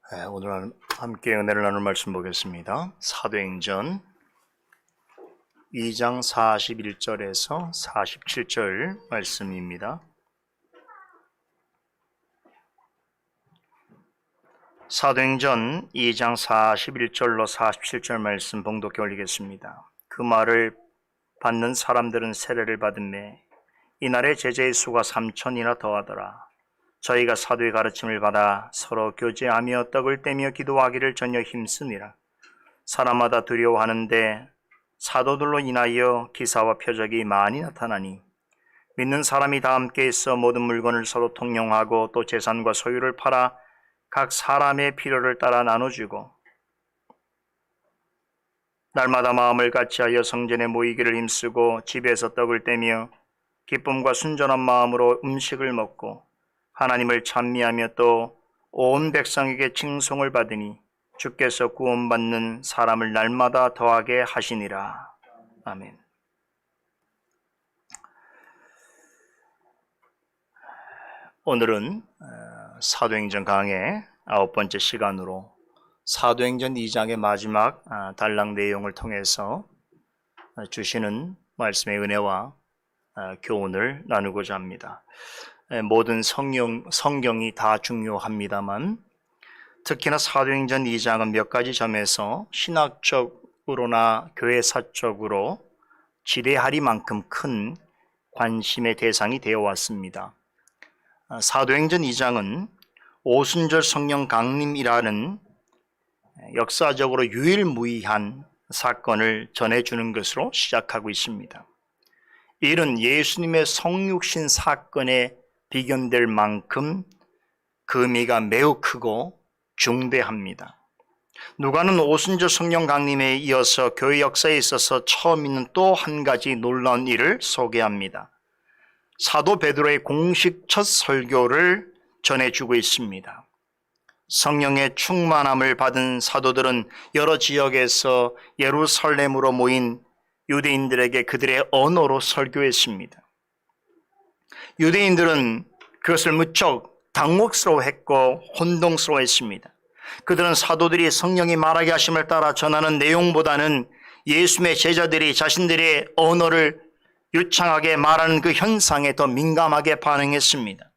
오늘 함께 은혜를 나눌 말씀 보겠습니다. 사도행전 2장 41절에서 47절 말씀입니다. 사도행전 2장 41절로 47절 말씀 봉독해 올리겠습니다. 그 말을 받는 사람들은 세례를 받음에 이날에 제자의 수가 3,000이나 더하더라. 저희가 사도의 가르침을 받아 서로 교제하며 떡을 떼며 기도하기를 전혀 힘쓰니라. 사람마다 두려워하는데 사도들로 인하여 기사와 표적이 많이 나타나니 믿는 사람이 다 함께 있어 모든 물건을 서로 통용하고 또 재산과 소유를 팔아 각 사람의 필요를 따라 나눠주고 날마다 마음을 같이하여 성전에 모이기를 힘쓰고 집에서 떡을 떼며 기쁨과 순전한 마음으로 음식을 먹고 하나님을 찬미하며 또 온 백성에게 칭송을 받으니 주께서 구원받는 사람을 날마다 더하게 하시니라. 아멘. 오늘은 사도행전 강의 9번째 시간으로 사도행전 2장의 마지막 단락 내용을 통해서 주시는 말씀의 은혜와 교훈을 나누고자 합니다. 모든 성경이 다 중요합니다만 특히나 사도행전 2장은 몇 가지 점에서 신학적으로나 교회사적으로 지대하리만큼 큰 관심의 대상이 되어 왔습니다. 사도행전 2장은 오순절 성령 강림이라는 역사적으로 유일무이한 사건을 전해주는 것으로 시작하고 있습니다. 이 일은 예수님의 성육신 사건에 비견될 만큼 그 의미가 매우 크고 중대합니다. 누가는 오순절 성령 강림에 이어서 교회 역사에 있어서 처음 있는 또 한 가지 놀라운 일을 소개합니다. 사도 베드로의 공식 첫 설교를 전해주고 있습니다. 성령의 충만함을 받은 사도들은 여러 지역에서 예루살렘으로 모인 유대인들에게 그들의 언어로 설교했습니다. 유대인들은 그것을 무척 당혹스러워했고 혼동스러워했습니다. 그들은 사도들이 성령이 말하게 하심을 따라 전하는 내용보다는 예수님의 제자들이 자신들의 언어를 유창하게 말하는 그 현상에 더 민감하게 반응했습니다.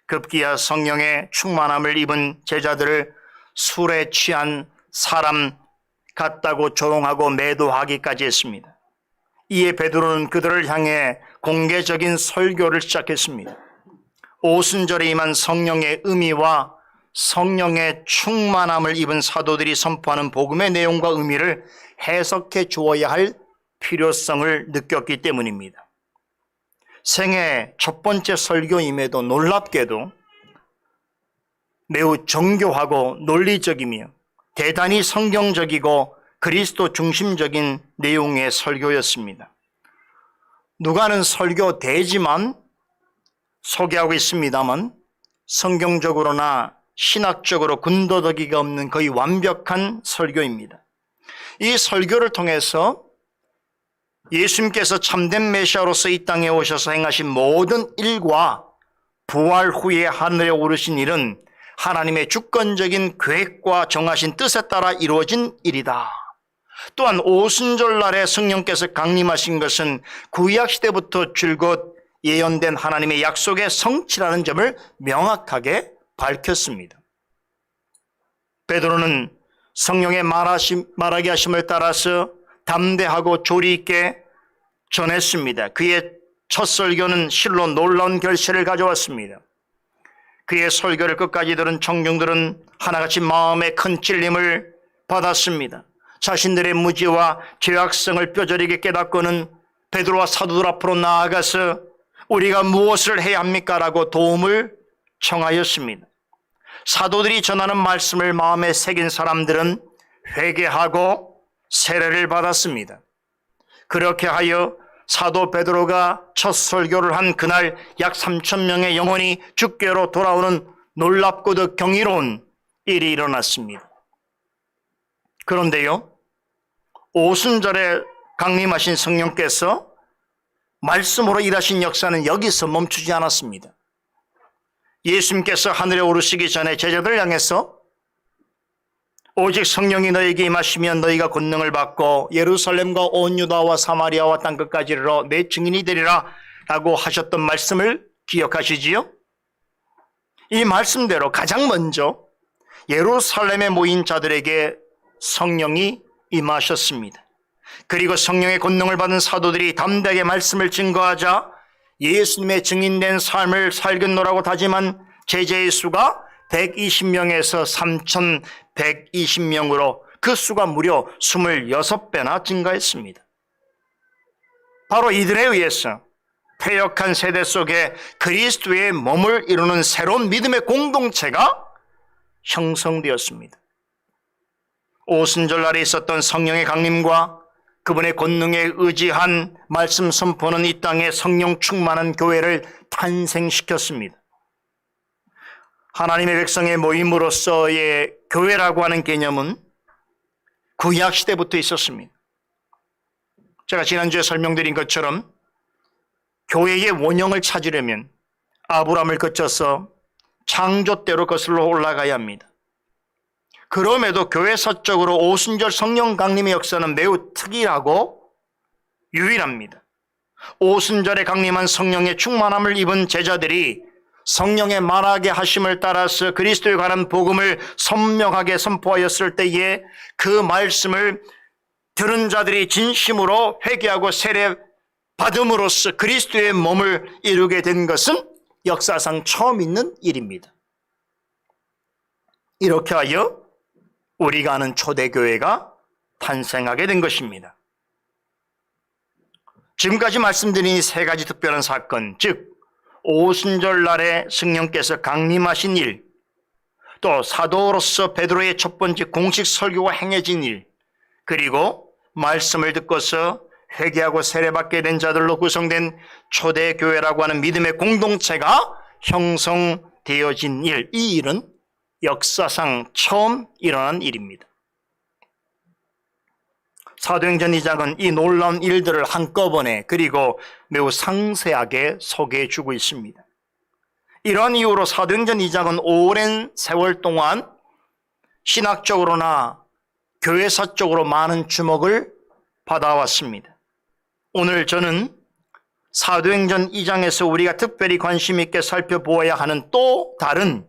급기야 성령의 충만함을 입은 제자들을 술에 취한 사람 같다고 조롱하고 매도하기까지 했습니다. 이에 베드로는 그들을 향해 공개적인 설교를 시작했습니다. 오순절에 임한 성령의 의미와 성령의 충만함을 입은 사도들이 선포하는 복음의 내용과 의미를 해석해 주어야 할 필요성을 느꼈기 때문입니다. 생애 첫 번째 설교임에도 놀랍게도 매우 정교하고 논리적이며 대단히 성경적이고 그리스도 중심적인 내용의 설교였습니다. 누가는 설교되지만 소개하고 있습니다만 성경적으로나 신학적으로 군더더기가 없는 거의 완벽한 설교입니다. 이 설교를 통해서 예수님께서 참된 메시아로서 이 땅에 오셔서 행하신 모든 일과 부활 후에 하늘에 오르신 일은 하나님의 주권적인 계획과 정하신 뜻에 따라 이루어진 일이다. 또한 오순절날에 성령께서 강림하신 것은 구약시대부터 줄곧 예언된 하나님의 약속의 성취라는 점을 명확하게 밝혔습니다. 베드로는 성령의 말하게 하심을 따라서 담대하고 조리 있게 전했습니다. 그의 첫 설교는 실로 놀라운 결실을 가져왔습니다. 그의 설교를 끝까지 들은 청중들은 하나같이 마음에 큰 찔림을 받았습니다. 자신들의 무지와 죄악성을 뼈저리게 깨닫고는 베드로와 사도들 앞으로 나아가서 우리가 무엇을 해야 합니까? 라고 도움을 청하였습니다. 사도들이 전하는 말씀을 마음에 새긴 사람들은 회개하고 세례를 받았습니다. 그렇게 하여 사도 베드로가 첫 설교를 한 그날 약 3,000명의 영혼이 주께로 돌아오는 놀랍고도 경이로운 일이 일어났습니다. 그런데요, 오순절에 강림하신 성령께서 말씀으로 일하신 역사는 여기서 멈추지 않았습니다. 예수님께서 하늘에 오르시기 전에 제자들을 향해서 오직 성령이 너에게 임하시면 너희가 권능을 받고 예루살렘과 온 유다와 사마리아와 땅끝까지 이르러 내 증인이 되리라 라고 하셨던 말씀을 기억하시지요? 이 말씀대로 가장 먼저 예루살렘에 모인 자들에게 성령이 임하셨습니다. 그리고 성령의 권능을 받은 사도들이 담대하게 말씀을 증거하자 예수님의 증인된 삶을 살겠노라고 다짐한 제자의 수가 120명에서 3,120명으로 그 수가 무려 26배나 증가했습니다. 바로 이들에 의해서 패역한 세대 속에 그리스도의 몸을 이루는 새로운 믿음의 공동체가 형성되었습니다. 오순절날에 있었던 성령의 강림과 그분의 권능에 의지한 말씀 선포는 이 땅에 성령 충만한 교회를 탄생시켰습니다. 하나님의 백성의 모임으로서의 교회라고 하는 개념은 구약 시대부터 있었습니다. 제가 지난주에 설명드린 것처럼 교회의 원형을 찾으려면 아브라함을 거쳐서 창조 때로 거슬러 올라가야 합니다. 그럼에도 교회사적으로 오순절 성령 강림의 역사는 매우 특이하고 유일합니다. 오순절에 강림한 성령의 충만함을 입은 제자들이 성령의 말하게 하심을 따라서 그리스도에 관한 복음을 선명하게 선포하였을 때에 그 말씀을 들은 자들이 진심으로 회개하고 세례 받음으로써 그리스도의 몸을 이루게 된 것은 역사상 처음 있는 일입니다. 이렇게 하여 우리가 아는 초대교회가 탄생하게 된 것입니다. 지금까지 말씀드린 이 세 가지 특별한 사건, 즉 오순절 날에 성령께서 강림하신 일, 또 사도로서 베드로의 첫 번째 공식 설교가 행해진 일, 그리고 말씀을 듣고서 회개하고 세례받게 된 자들로 구성된 초대교회라고 하는 믿음의 공동체가 형성되어진 일, 이 일은 역사상 처음 일어난 일입니다. 사도행전 2장은 이 놀라운 일들을 한꺼번에 그리고 매우 상세하게 소개해 주고 있습니다. 이런 이유로 사도행전 2장은 오랜 세월 동안 신학적으로나 교회사적으로 많은 주목을 받아왔습니다. 오늘 저는 사도행전 2장에서 우리가 특별히 관심 있게 살펴보아야 하는 또 다른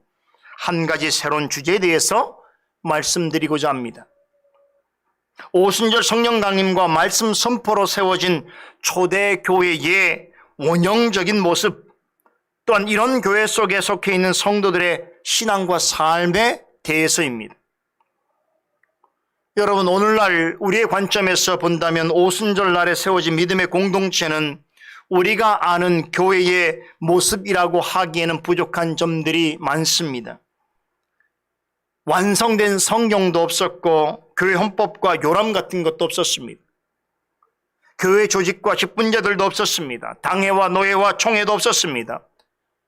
한 가지 새로운 주제에 대해서 말씀드리고자 합니다. 오순절 성령 강림과 말씀 선포로 세워진 초대교회의 원형적인 모습, 또한 이런 교회 속에 속해 있는 성도들의 신앙과 삶에 대해서입니다. 여러분, 오늘날 우리의 관점에서 본다면 오순절 날에 세워진 믿음의 공동체는 우리가 아는 교회의 모습이라고 하기에는 부족한 점들이 많습니다. 완성된 성경도 없었고 교회 헌법과 요람 같은 것도 없었습니다. 교회 조직과 직분자들도 없었습니다. 당회와 노회와 총회도 없었습니다.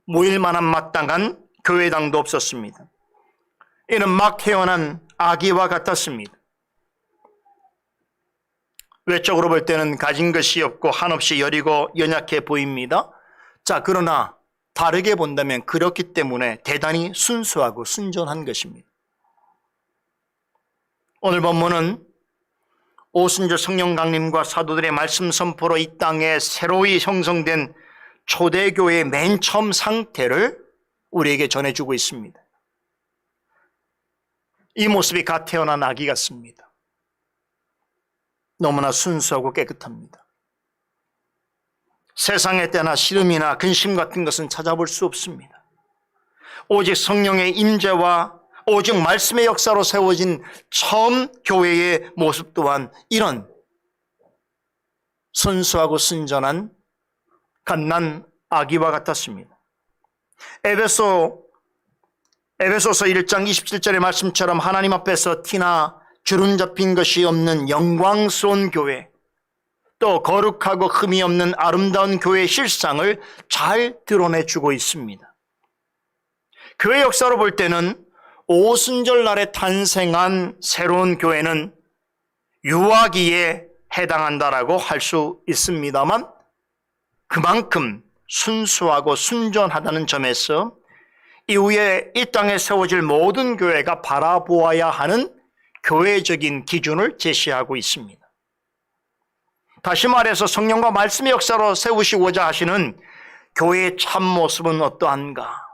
모일 만한 마땅한 교회당도 없었습니다. 이는 막 태어난 아기와 같았습니다. 외적으로 볼 때는 가진 것이 없고 한없이 여리고 연약해 보입니다. 자, 그러나 다르게 본다면 그렇기 때문에 대단히 순수하고 순전한 것입니다. 오늘 본문은 오순절 성령 강림과 사도들의 말씀 선포로 이 땅에 새로이 형성된 초대교회의 맨 처음 상태를 우리에게 전해주고 있습니다. 이 모습이 갓 태어난 아기 같습니다. 너무나 순수하고 깨끗합니다. 세상의 때나 시름이나 근심 같은 것은 찾아볼 수 없습니다. 오직 성령의 임재와 오직 말씀의 역사로 세워진 처음 교회의 모습 또한 이런 순수하고 순전한 갓난 아기와 같았습니다. 에베소서 1장 27절의 말씀처럼 하나님 앞에서 티나 주름 잡힌 것이 없는 영광스러운 교회, 또 거룩하고 흠이 없는 아름다운 교회의 실상을 잘 드러내주고 있습니다. 교회 역사로 볼 때는 오순절 날에 탄생한 새로운 교회는 유아기에 해당한다라고 할 수 있습니다만 그만큼 순수하고 순전하다는 점에서 이후에 이 땅에 세워질 모든 교회가 바라보아야 하는 교회적인 기준을 제시하고 있습니다. 다시 말해서 성령과 말씀의 역사로 세우시고자 하시는 교회의 참모습은 어떠한가?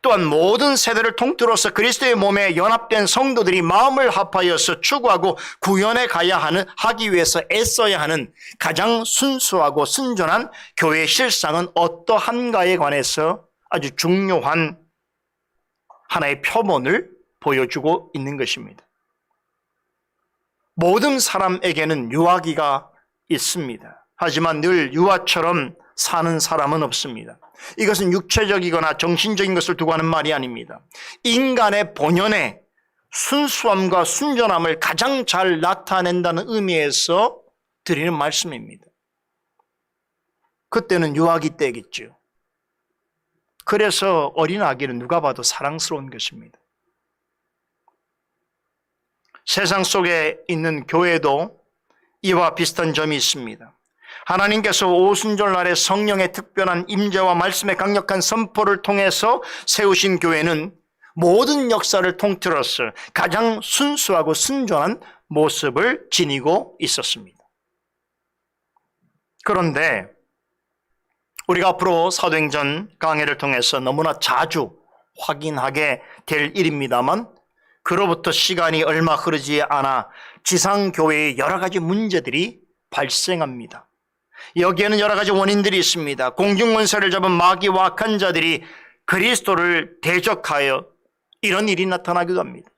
또한 모든 세대를 통틀어서 그리스도의 몸에 연합된 성도들이 마음을 합하여서 추구하고 구현해 하기 위해서 애써야 하는 가장 순수하고 순전한 교회의 실상은 어떠한가에 관해서 아주 중요한 하나의 표본을 보여주고 있는 것입니다. 모든 사람에게는 유아기가 있습니다. 하지만 늘 유아처럼 사는 사람은 없습니다. 이것은 육체적이거나 정신적인 것을 두고 하는 말이 아닙니다. 인간의 본연의 순수함과 순전함을 가장 잘 나타낸다는 의미에서 드리는 말씀입니다. 그때는 유아기 때겠죠. 그래서 어린 아기는 누가 봐도 사랑스러운 것입니다. 세상 속에 있는 교회도 이와 비슷한 점이 있습니다. 하나님께서 오순절날에 성령의 특별한 임재와 말씀의 강력한 선포를 통해서 세우신 교회는 모든 역사를 통틀어서 가장 순수하고 순전한 모습을 지니고 있었습니다. 그런데 우리가 앞으로 사도행전 강해를 통해서 너무나 자주 확인하게 될 일입니다만, 그로부터 시간이 얼마 흐르지 않아 지상교회의 여러 가지 문제들이 발생합니다. 여기에는 여러 가지 원인들이 있습니다. 공중권세를 잡은 마귀와 악한 자들이 그리스도를 대적하여 이런 일이 나타나기도 합니다.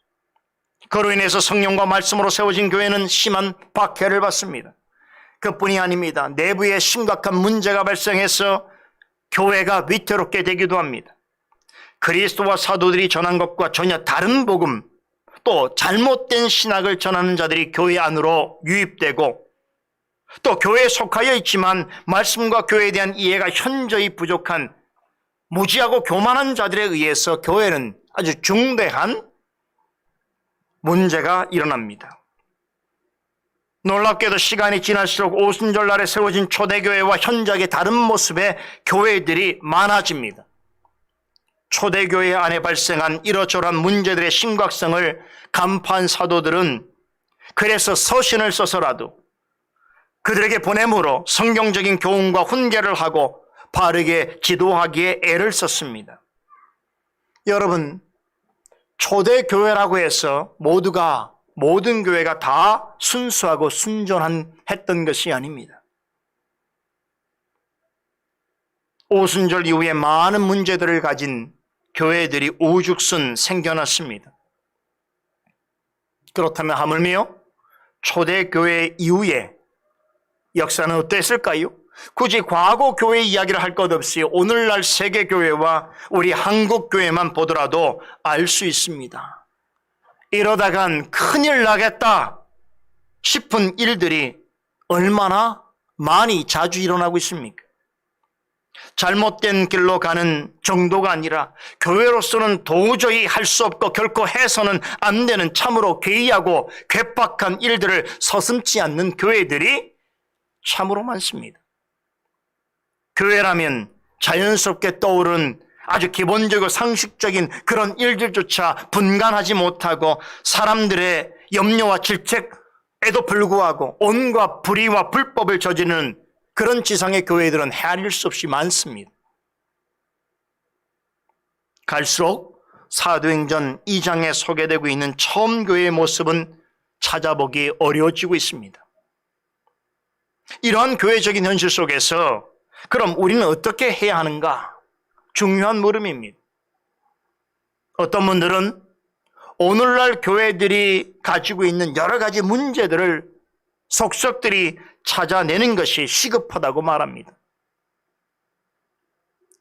그로 인해서 성령과 말씀으로 세워진 교회는 심한 박해를 받습니다. 그뿐이 아닙니다. 내부에 심각한 문제가 발생해서 교회가 위태롭게 되기도 합니다. 그리스도와 사도들이 전한 것과 전혀 다른 복음, 또 잘못된 신학을 전하는 자들이 교회 안으로 유입되고, 또 교회에 속하여 있지만 말씀과 교회에 대한 이해가 현저히 부족한 무지하고 교만한 자들에 의해서 교회는 아주 중대한 문제가 일어납니다. 놀랍게도 시간이 지날수록 오순절날에 세워진 초대교회와 현저하게 다른 모습의 교회들이 많아집니다. 초대교회 안에 발생한 이러저러한 문제들의 심각성을 간파한 사도들은 그래서 서신을 써서라도 그들에게 보냄으로 성경적인 교훈과 훈계를 하고 바르게 지도하기에 애를 썼습니다. 여러분, 초대교회라고 해서 모든 교회가 다 순수하고 순전했던 것이 아닙니다. 오순절 이후에 많은 문제들을 가진 교회들이 우죽순 생겨났습니다. 그렇다면 하물며 초대교회 이후에 역사는 어땠을까요? 굳이 과거 교회 이야기를 할 것 없이 오늘날 세계교회와 우리 한국교회만 보더라도 알 수 있습니다. 이러다간 큰일 나겠다 싶은 일들이 얼마나 많이 자주 일어나고 있습니까? 잘못된 길로 가는 정도가 아니라 교회로서는 도저히 할 수 없고 결코 해서는 안 되는 참으로 괴이하고 괴팍한 일들을 서슴지 않는 교회들이 참으로 많습니다. 교회라면 자연스럽게 떠오른 아주 기본적이고 상식적인 그런 일들조차 분간하지 못하고 사람들의 염려와 질책에도 불구하고 온갖 불의와 불법을 저지르는 그런 지상의 교회들은 헤아릴 수 없이 많습니다. 갈수록 사도행전 2장에 소개되고 있는 처음 교회의 모습은 찾아보기 어려워지고 있습니다. 이러한 교회적인 현실 속에서 그럼 우리는 어떻게 해야 하는가? 중요한 물음입니다. 어떤 분들은 오늘날 교회들이 가지고 있는 여러 가지 문제들을 속속들이 찾아내는 것이 시급하다고 말합니다.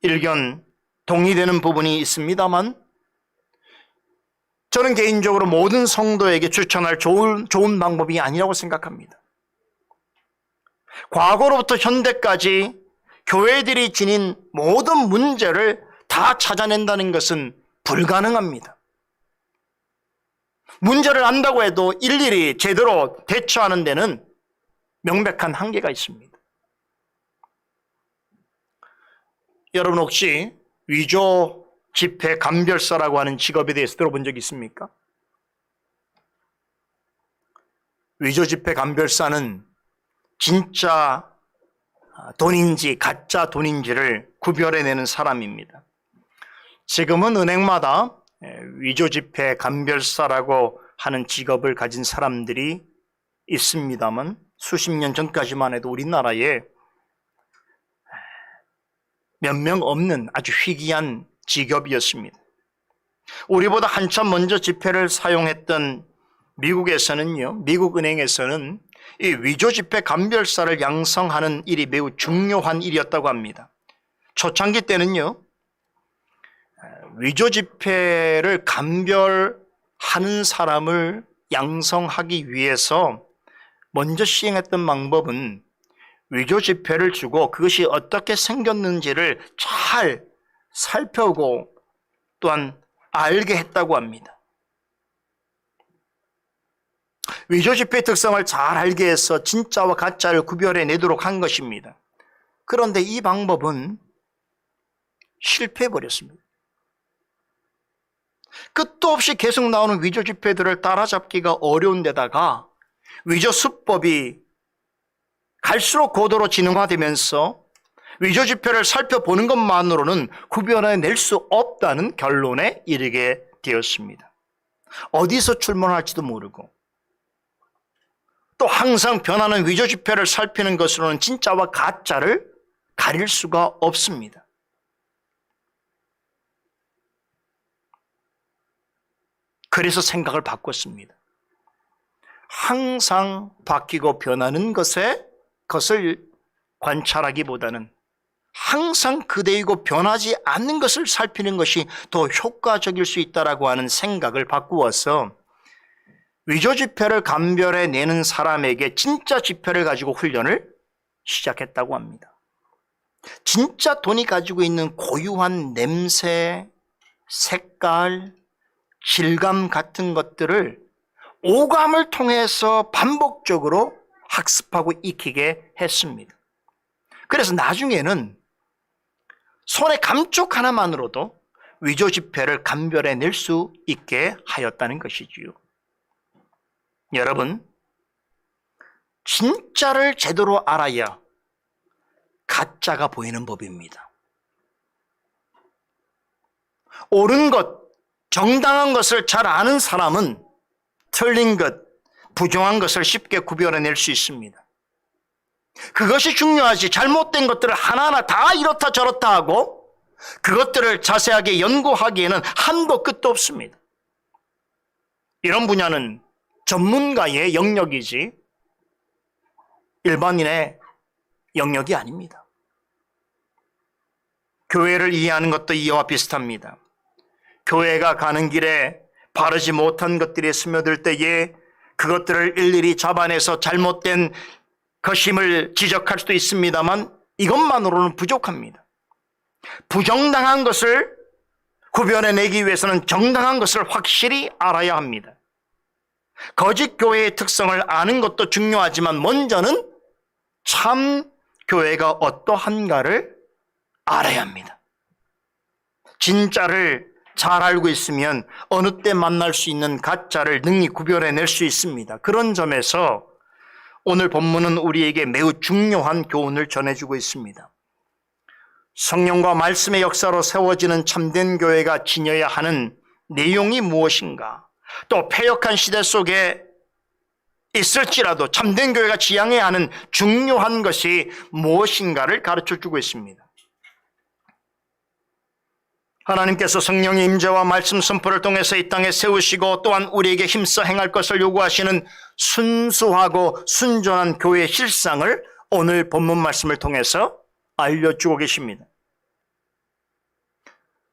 일견 동의되는 부분이 있습니다만 저는 개인적으로 모든 성도에게 추천할 좋은 방법이 아니라고 생각합니다. 과거로부터 현대까지 교회들이 지닌 모든 문제를 다 찾아낸다는 것은 불가능합니다. 문제를 안다고 해도 일일이 제대로 대처하는 데는 명백한 한계가 있습니다. 여러분 혹시 위조 지폐 감별사라고 하는 직업에 대해서 들어본 적 있습니까? 위조 지폐 감별사는 진짜 돈인지 가짜 돈인지를 구별해내는 사람입니다. 지금은 은행마다 위조 지폐 감별사라고 하는 직업을 가진 사람들이 있습니다만 수십 년 전까지만 해도 우리나라에 몇 명 없는 아주 희귀한 직업이었습니다. 우리보다 한참 먼저 지폐를 사용했던 미국에서는요, 미국 은행에서는 이 위조 지폐 감별사를 양성하는 일이 매우 중요한 일이었다고 합니다. 초창기 때는요, 위조 지폐를 감별하는 사람을 양성하기 위해서 먼저 시행했던 방법은 위조 지폐를 주고 그것이 어떻게 생겼는지를 잘 살펴보고 또한 알게 했다고 합니다. 위조 지폐의 특성을 잘 알게 해서 진짜와 가짜를 구별해 내도록 한 것입니다. 그런데 이 방법은 실패해 버렸습니다. 끝도 없이 계속 나오는 위조 지폐들을 따라잡기가 어려운 데다가 위조 수법이 갈수록 고도로 진흥화되면서 위조 지폐를 살펴보는 것만으로는 구별해낼 수 없다는 결론에 이르게 되었습니다. 어디서 출몰할지도 모르고 또 항상 변하는 위조 지폐를 살피는 것으로는 진짜와 가짜를 가릴 수가 없습니다. 그래서 생각을 바꿨습니다. 항상 바뀌고 변하는 것을 관찰하기보다는 항상 그대이고 변하지 않는 것을 살피는 것이 더 효과적일 수 있다고 하는 생각을 바꾸어서 위조 지폐를 감별해내는 사람에게 진짜 지폐를 가지고 훈련을 시작했다고 합니다. 진짜 돈이 가지고 있는 고유한 냄새, 색깔, 질감 같은 것들을 오감을 통해서 반복적으로 학습하고 익히게 했습니다. 그래서 나중에는 손의 감쪽 하나만으로도 위조 지폐를 감별해낼 수 있게 하였다는 것이지요. 여러분, 진짜를 제대로 알아야 가짜가 보이는 법입니다. 옳은 것, 정당한 것을 잘 아는 사람은 틀린 것, 부정한 것을 쉽게 구별해낼 수 있습니다. 그것이 중요하지 잘못된 것들을 하나하나 다 이렇다 저렇다 하고 그것들을 자세하게 연구하기에는 한도 끝도 없습니다. 이런 분야는 전문가의 영역이지 일반인의 영역이 아닙니다. 교회를 이해하는 것도 이와 비슷합니다. 교회가 가는 길에 바르지 못한 것들이 스며들 때에 그것들을 일일이 잡아내서 잘못된 것임을 지적할 수도 있습니다만 이것만으로는 부족합니다. 부정당한 것을 구별해내기 위해서는 정당한 것을 확실히 알아야 합니다. 거짓 교회의 특성을 아는 것도 중요하지만 먼저는 참 교회가 어떠한가를 알아야 합니다. 진짜를 잘 알고 있으면 어느 때 만날 수 있는 가짜를 능히 구별해낼 수 있습니다. 그런 점에서 오늘 본문은 우리에게 매우 중요한 교훈을 전해주고 있습니다. 성령과 말씀의 역사로 세워지는 참된 교회가 지녀야 하는 내용이 무엇인가, 또 패역한 시대 속에 있을지라도 참된 교회가 지향해야 하는 중요한 것이 무엇인가를 가르쳐주고 있습니다. 하나님께서 성령의 임재와 말씀 선포를 통해서 이 땅에 세우시고 또한 우리에게 힘써 행할 것을 요구하시는 순수하고 순전한 교회의 실상을 오늘 본문 말씀을 통해서 알려주고 계십니다.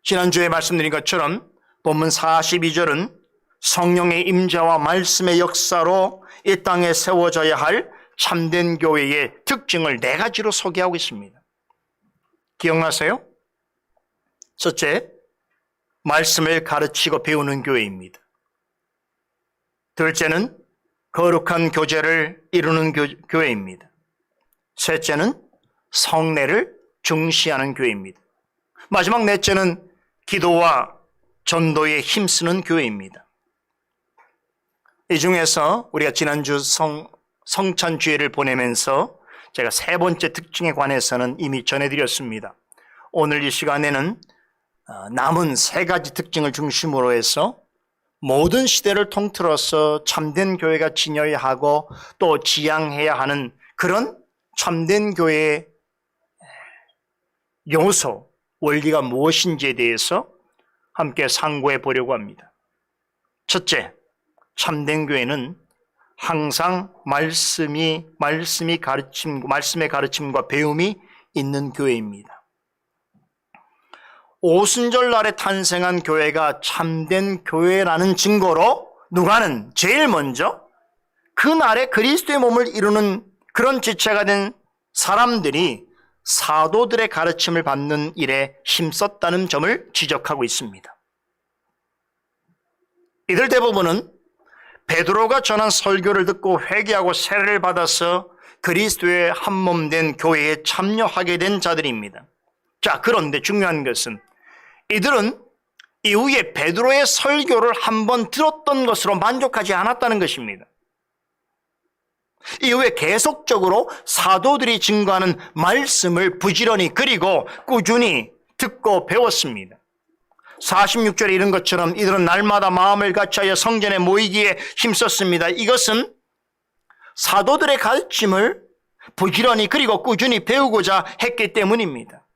지난주에 말씀드린 것처럼 본문 42절은 성령의 임재와 말씀의 역사로 이 땅에 세워져야 할 참된 교회의 특징을 4가지로 소개하고 있습니다. 기억나세요? 첫째, 말씀을 가르치고 배우는 교회입니다. 둘째는 거룩한 교제를 이루는 교회입니다. 셋째는 성례를 중시하는 교회입니다. 마지막 넷째는 기도와 전도에 힘쓰는 교회입니다. 이 중에서 우리가 지난주 성찬주의를 보내면서 제가 세 번째 특징에 관해서는 이미 전해드렸습니다. 오늘 이 시간에는 남은 세 가지 특징을 중심으로 해서 모든 시대를 통틀어서 참된 교회가 지녀야 하고 또 지향해야 하는 그런 참된 교회의 요소, 원리가 무엇인지에 대해서 함께 상고해 보려고 합니다. 첫째, 참된 교회는 항상 말씀의 가르침과 배움이 있는 교회입니다. 오순절 날에 탄생한 교회가 참된 교회라는 증거로 누가는 제일 먼저 그날에 그리스도의 몸을 이루는 그런 지체가 된 사람들이 사도들의 가르침을 받는 일에 힘썼다는 점을 지적하고 있습니다. 이들 대부분은 베드로가 전한 설교를 듣고 회개하고 세례를 받아서 그리스도의 한몸 된 교회에 참여하게 된 자들입니다. 자, 그런데 중요한 것은 이들은 이후에 베드로의 설교를 한번 들었던 것으로 만족하지 않았다는 것입니다. 이후에 계속적으로 사도들이 증거하는 말씀을 부지런히 그리고 꾸준히 듣고 배웠습니다. 46절에 이런 것처럼 이들은 날마다 마음을 같이하여 성전에 모이기에 힘썼습니다. 이것은 사도들의 가르침을 부지런히 그리고 꾸준히 배우고자 했기 때문입니다.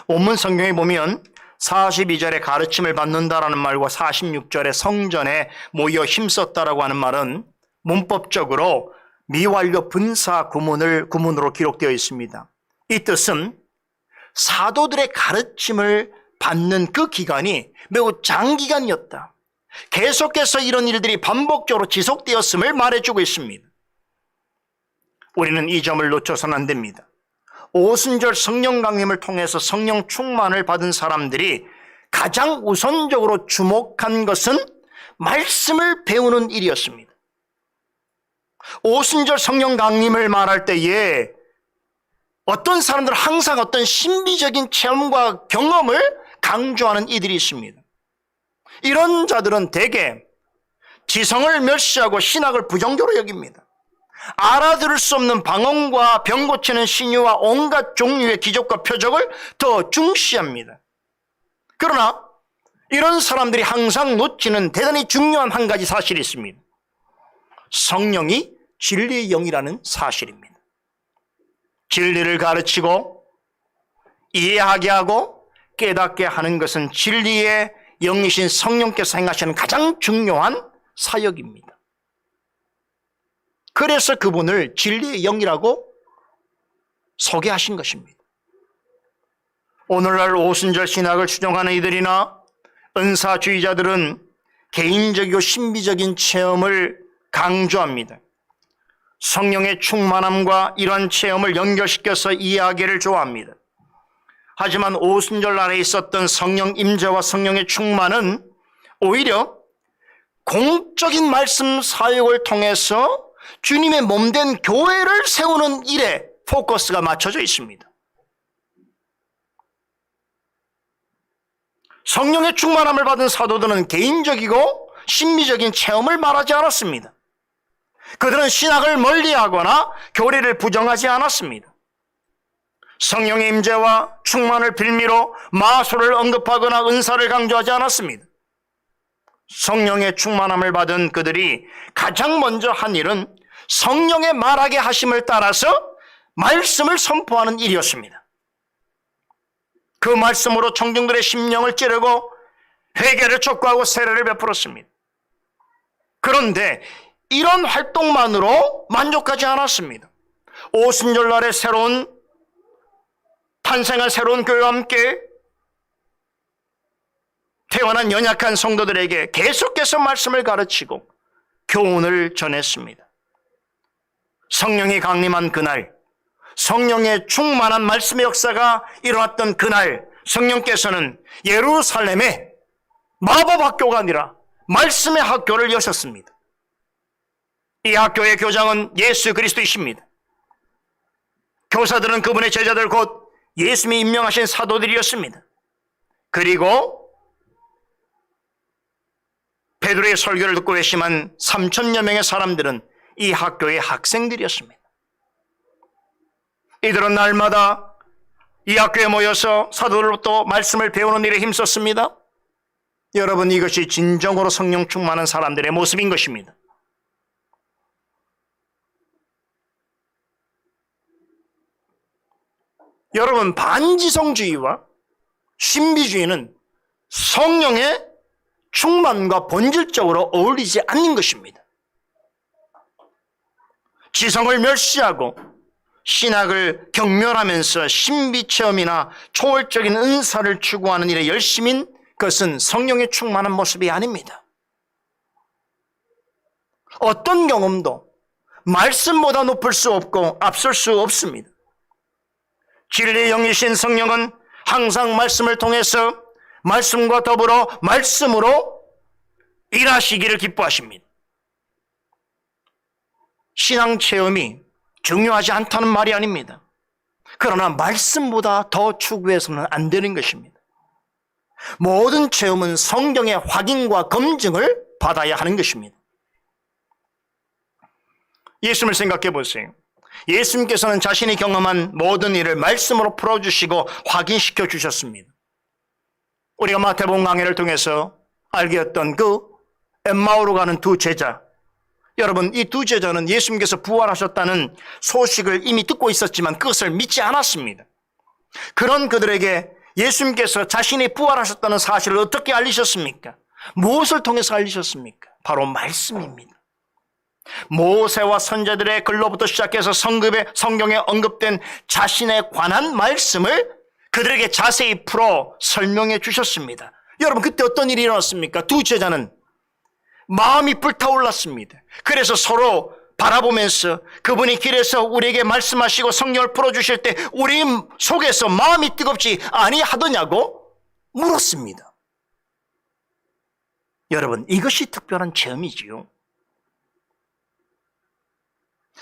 원문 성경에 보면 42절에 가르침을 받는다라는 말과 46절에 성전에 모여 힘썼다라고 하는 말은 문법적으로 미완료 분사 구문으로 기록되어 있습니다. 이 뜻은 사도들의 가르침을 받는 그 기간이 매우 장기간이었다. 계속해서 이런 일들이 반복적으로 지속되었음을 말해주고 있습니다. 우리는 이 점을 놓쳐서는 안 됩니다. 오순절 성령 강림을 통해서 성령 충만을 받은 사람들이 가장 우선적으로 주목한 것은 말씀을 배우는 일이었습니다. 오순절 성령 강림을 말할 때에 어떤 사람들은 항상 어떤 신비적인 체험과 경험을 강조하는 이들이 있습니다. 이런 자들은 대개 지성을 멸시하고 신학을 부정적으로 여깁니다. 알아들을 수 없는 방언과 병 고치는 신유와 온갖 종류의 기적과 표적을 더 중시합니다. 그러나 이런 사람들이 항상 놓치는 대단히 중요한 한 가지 사실이 있습니다. 성령이 진리의 영이라는 사실입니다. 진리를 가르치고 이해하게 하고 깨닫게 하는 것은 진리의 영이신 성령께서 행하시는 가장 중요한 사역입니다. 그래서 그분을 진리의 영이라고 소개하신 것입니다. 오늘날 오순절 신학을 추종하는 이들이나 은사주의자들은 개인적이고 신비적인 체험을 강조합니다. 성령의 충만함과 이러한 체험을 연결시켜서 이해하기를 좋아합니다. 하지만 오순절 날에 있었던 성령 임재와 성령의 충만은 오히려 공적인 말씀 사역을 통해서 주님의 몸된 교회를 세우는 일에 포커스가 맞춰져 있습니다. 성령의 충만함을 받은 사도들은 개인적이고 신비적인 체험을 말하지 않았습니다. 그들은 신학을 멀리하거나 교리를 부정하지 않았습니다. 성령의 임재와 충만을 빌미로 마술을 언급하거나 은사를 강조하지 않았습니다. 성령의 충만함을 받은 그들이 가장 먼저 한 일은 성령의 말하게 하심을 따라서 말씀을 선포하는 일이었습니다. 그 말씀으로 청중들의 심령을 찌르고 회개를 촉구하고 세례를 베풀었습니다. 그런데 이런 활동만으로 만족하지 않았습니다. 오순절 날에 탄생한 새로운 교회와 함께 태어난 연약한 성도들에게 계속해서 말씀을 가르치고 교훈을 전했습니다. 성령이 강림한 그날, 성령의 충만한 말씀의 역사가 일어났던 그날, 성령께서는 예루살렘에 마법학교가 아니라 말씀의 학교를 여셨습니다. 이 학교의 교장은 예수 그리스도이십니다. 교사들은 그분의 제자들 곧 예수님이 임명하신 사도들이었습니다. 그리고 베드로의 설교를 듣고 회심한 3,000여 명의 사람들은 이 학교의 학생들이었습니다. 이들은 날마다 이 학교에 모여서 사도들로부터 말씀을 배우는 일에 힘썼습니다. 여러분, 이것이 진정으로 성령 충만한 사람들의 모습인 것입니다. 여러분, 반지성주의와 신비주의는 성령의 충만과 본질적으로 어울리지 않는 것입니다. 지성을 멸시하고 신학을 경멸하면서 신비체험이나 초월적인 은사를 추구하는 일에 열심인 것은 성령의 충만한 모습이 아닙니다. 어떤 경험도 말씀보다 높을 수 없고 앞설 수 없습니다. 진리의 영이신 성령은 항상 말씀을 통해서 말씀과 더불어 말씀으로 일하시기를 기뻐하십니다. 신앙 체험이 중요하지 않다는 말이 아닙니다. 그러나 말씀보다 더 추구해서는 안 되는 것입니다. 모든 체험은 성경의 확인과 검증을 받아야 하는 것입니다. 예수님을 생각해 보세요. 예수님께서는 자신이 경험한 모든 일을 말씀으로 풀어주시고 확인시켜 주셨습니다. 우리가 마태복음 강해를 통해서 알게 했던 그 엠마오로 가는 두 제자, 여러분, 이 두 제자는 예수님께서 부활하셨다는 소식을 이미 듣고 있었지만 그것을 믿지 않았습니다. 그런 그들에게 예수님께서 자신이 부활하셨다는 사실을 어떻게 알리셨습니까? 무엇을 통해서 알리셨습니까? 바로 말씀입니다. 모세와 선지자들의 글로부터 시작해서 성경에 언급된 자신에 관한 말씀을 그들에게 자세히 풀어 설명해 주셨습니다. 여러분, 그때 어떤 일이 일어났습니까? 두 제자는 마음이 불타올랐습니다. 그래서 서로 바라보면서 그분이 길에서 우리에게 말씀하시고 성경을 풀어주실 때 우리 속에서 마음이 뜨겁지 아니하더냐고 물었습니다. 여러분, 이것이 특별한 체험이지요.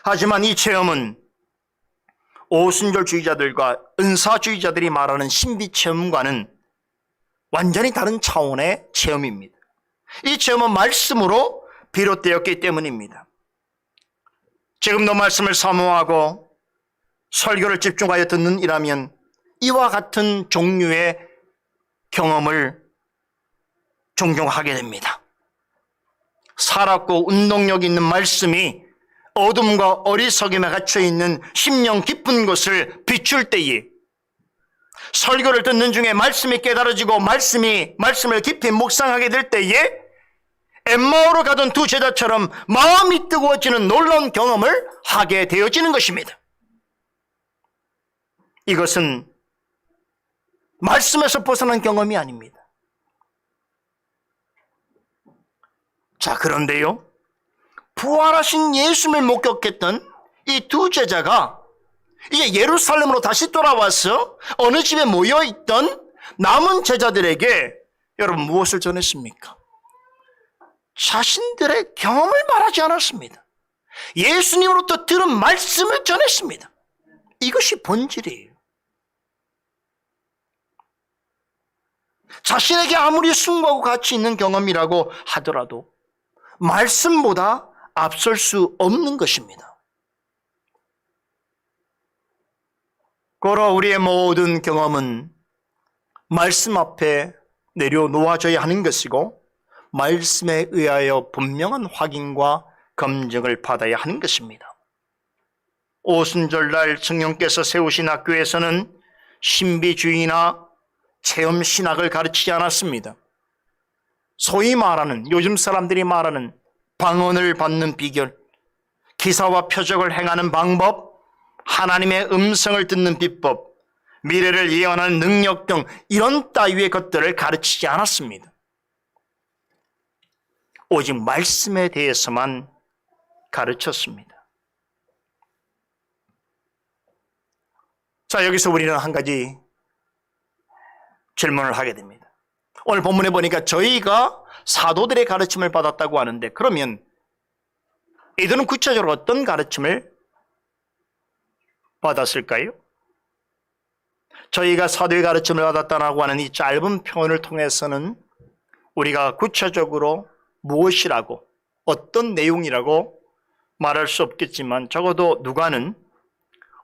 하지만 이 체험은 오순절주의자들과 은사주의자들이 말하는 신비체험과는 완전히 다른 차원의 체험입니다. 이 체험은 말씀으로 비롯되었기 때문입니다. 지금도 말씀을 사모하고 설교를 집중하여 듣는 이라면 이와 같은 종류의 경험을 종종 하게 됩니다. 살았고 운동력 있는 말씀이 어둠과 어리석임에 갇혀있는 심령 깊은 곳을 비출 때에 설교를 듣는 중에 말씀이 깨달아지고 말씀을 깊이 묵상하게 될 때에 엠마오로 가던 두 제자처럼 마음이 뜨거워지는 놀라운 경험을 하게 되어지는 것입니다. 이것은 말씀에서 벗어난 경험이 아닙니다. 자, 그런데요, 부활하신 예수님을 목격했던 이 두 제자가 이제 예루살렘으로 다시 돌아와서 어느 집에 모여있던 남은 제자들에게 여러분 무엇을 전했습니까? 자신들의 경험을 말하지 않았습니다. 예수님으로부터 들은 말씀을 전했습니다. 이것이 본질이에요. 자신에게 아무리 숭고하고 가치 있는 경험이라고 하더라도 말씀보다 앞설 수 없는 것입니다. 그러나 우리의 모든 경험은 말씀 앞에 내려놓아져야 하는 것이고 말씀에 의하여 분명한 확인과 검증을 받아야 하는 것입니다. 오순절날 성령께서 세우신 학교에서는 신비주의나 체험신학을 가르치지 않았습니다. 소위 말하는, 요즘 사람들이 말하는 방언을 받는 비결, 기사와 표적을 행하는 방법, 하나님의 음성을 듣는 비법, 미래를 예언하는 능력 등 이런 따위의 것들을 가르치지 않았습니다. 오직 말씀에 대해서만 가르쳤습니다. 자, 여기서 우리는 한 가지 질문을 하게 됩니다. 오늘 본문에 보니까 저희가 사도들의 가르침을 받았다고 하는데, 그러면 이들은 구체적으로 어떤 가르침을 받았을까요? 저희가 사도의 가르침을 받았다고 하는 이 짧은 표현을 통해서는 우리가 구체적으로 무엇이라고, 어떤 내용이라고 말할 수 없겠지만 적어도 누가는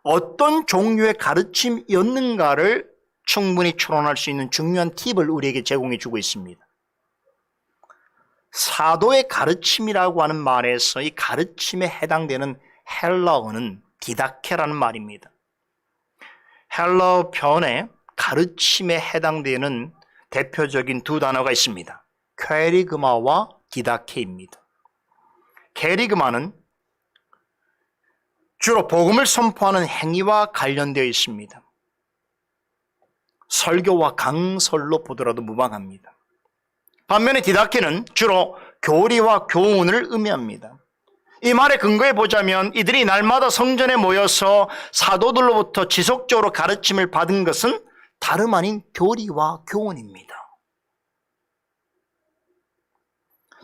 어떤 종류의 가르침이었는가를 충분히 추론할 수 있는 중요한 팁을 우리에게 제공해 주고 있습니다. 사도의 가르침이라고 하는 말에서 이 가르침에 해당되는 헬라어는 디다케라는 말입니다. 헬라어 편에 가르침에 해당되는 대표적인 두 단어가 있습니다. 퀘리그마와 디다케입니다. 퀘리그마는 주로 복음을 선포하는 행위와 관련되어 있습니다. 설교와 강설로 보더라도 무방합니다. 반면에 디다케는 주로 교리와 교훈을 의미합니다. 이 말의 근거에 보자면 이들이 날마다 성전에 모여서 사도들로부터 지속적으로 가르침을 받은 것은 다름 아닌 교리와 교훈입니다.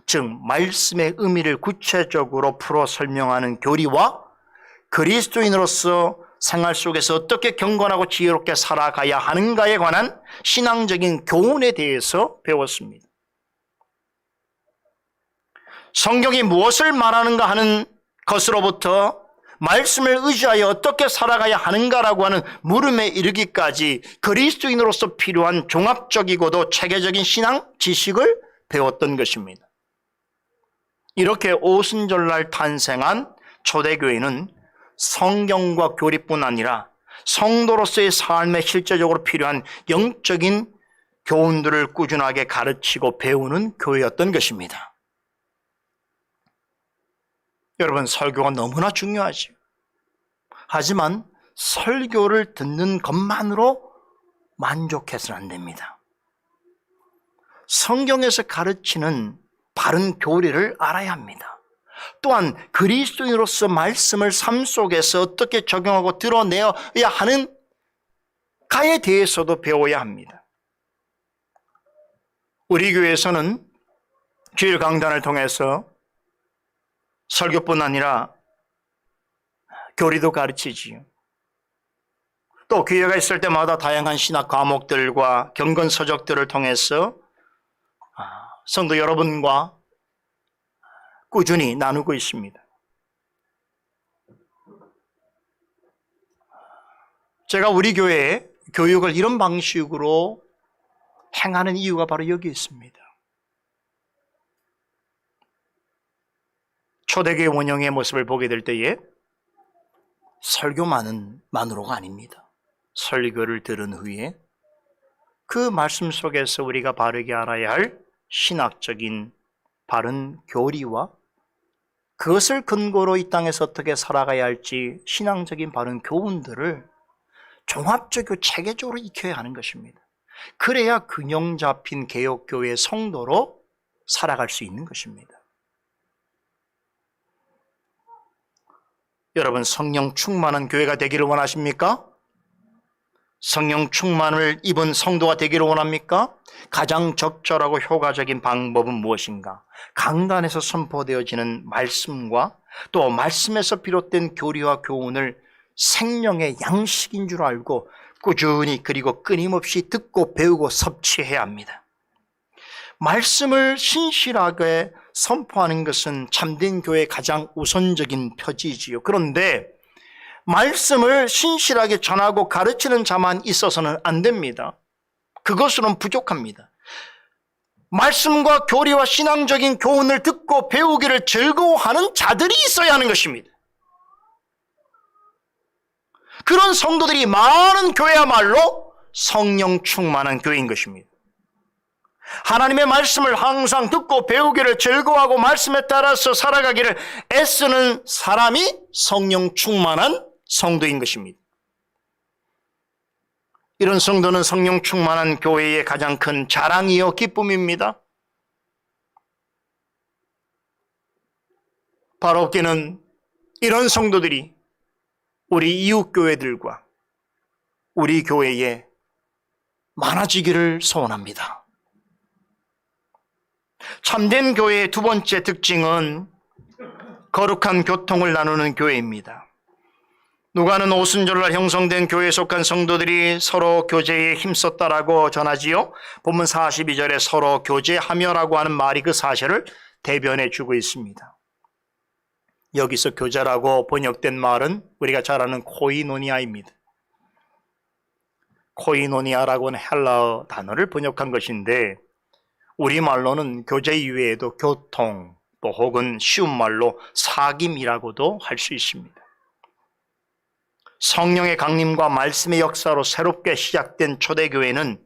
즉 말씀의 의미를 구체적으로 풀어 설명하는 교리와 그리스도인으로서 생활 속에서 어떻게 경건하고 지혜롭게 살아가야 하는가에 관한 신앙적인 교훈에 대해서 배웠습니다. 성경이 무엇을 말하는가 하는 것으로부터 말씀을 의지하여 어떻게 살아가야 하는가라고 하는 물음에 이르기까지 그리스도인으로서 필요한 종합적이고도 체계적인 신앙 지식을 배웠던 것입니다. 이렇게 오순절날 탄생한 초대교회는 성경과 교리뿐 아니라 성도로서의 삶에 실제적으로 필요한 영적인 교훈들을 꾸준하게 가르치고 배우는 교회였던 것입니다. 여러분, 설교가 너무나 중요하죠. 하지만 설교를 듣는 것만으로 만족해서는 안 됩니다. 성경에서 가르치는 바른 교리를 알아야 합니다. 또한 그리스도인으로서 말씀을 삶 속에서 어떻게 적용하고 드러내어야 하는가에 대해서도 배워야 합니다. 우리 교회에서는 주일 강단을 통해서 설교뿐 아니라 교리도 가르치지요. 또 기회가 있을 때마다 다양한 신학 과목들과 경건 서적들을 통해서 성도 여러분과 꾸준히 나누고 있습니다. 제가 우리 교회에 교육을 이런 방식으로 행하는 이유가 바로 여기 있습니다. 초대교회 원형의 모습을 보게 될 때에 설교만으로가 아닙니다. 설교를 들은 후에 그 말씀 속에서 우리가 바르게 알아야 할 신학적인 바른 교리와 그것을 근거로 이 땅에서 어떻게 살아가야 할지 신앙적인 바른 교훈들을 종합적이고 체계적으로 익혀야 하는 것입니다. 그래야 균형 잡힌 개혁교회의 성도로 살아갈 수 있는 것입니다. 여러분, 성령 충만한 교회가 되기를 원하십니까? 성령 충만을 입은 성도가 되기를 원합니까? 가장 적절하고 효과적인 방법은 무엇인가? 강단에서 선포되어지는 말씀과 또 말씀에서 비롯된 교리와 교훈을 생명의 양식인 줄 알고 꾸준히 그리고 끊임없이 듣고 배우고 섭취해야 합니다. 말씀을 신실하게 선포하는 것은 참된 교회의 가장 우선적인 표지지요. 그런데 말씀을 신실하게 전하고 가르치는 자만 있어서는 안 됩니다. 그것으로는 부족합니다. 말씀과 교리와 신앙적인 교훈을 듣고 배우기를 즐거워하는 자들이 있어야 하는 것입니다. 그런 성도들이 많은 교회야말로 성령 충만한 교회인 것입니다. 하나님의 말씀을 항상 듣고 배우기를 즐거워하고 말씀에 따라서 살아가기를 애쓰는 사람이 성령 충만한 성도인 것입니다. 이런 성도는 성령 충만한 교회의 가장 큰 자랑이요 기쁨입니다. 바로께는 이런 성도들이 우리 이웃 교회들과 우리 교회에 많아지기를 소원합니다. 참된 교회의 두 번째 특징은 거룩한 교통을 나누는 교회입니다. 누가는 오순절날 형성된 교회에 속한 성도들이 서로 교제에 힘썼다라고 전하지요. 본문 42절에 서로 교제하며라고 하는 말이 그 사실을 대변해 주고 있습니다. 여기서 교제라고 번역된 말은 우리가 잘 아는 코이노니아입니다. 코이노니아라고 하는 헬라어 단어를 번역한 것인데 우리말로는 교제 이외에도 교통 또 혹은 쉬운 말로 사귐이라고도 할 수 있습니다. 성령의 강림과 말씀의 역사로 새롭게 시작된 초대교회는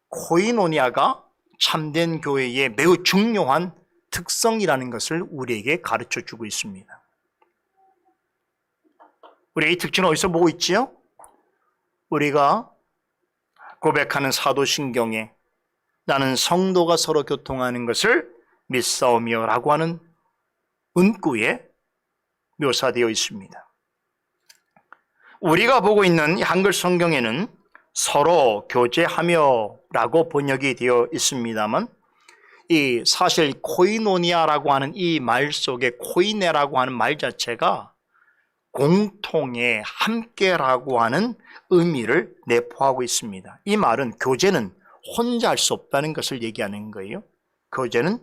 코이노니아가 참된 교회의 매우 중요한 특성이라는 것을 우리에게 가르쳐 주고 있습니다. 우리 이 특징은 어디서 보고 있지요? 우리가 고백하는 사도신경에 나는 성도가 서로 교통하는 것을 믿사오며 라고 하는 문구에 묘사되어 있습니다. 우리가 보고 있는 한글 성경에는 서로 교제하며 라고 번역이 되어 있습니다만 이 사실 코이노니아라고 하는 이 말 속에 코이네라고 하는 말 자체가 공통의 함께라고 하는 의미를 내포하고 있습니다. 이 말은 교제는 혼자 할 수 없다는 것을 얘기하는 거예요. 교제는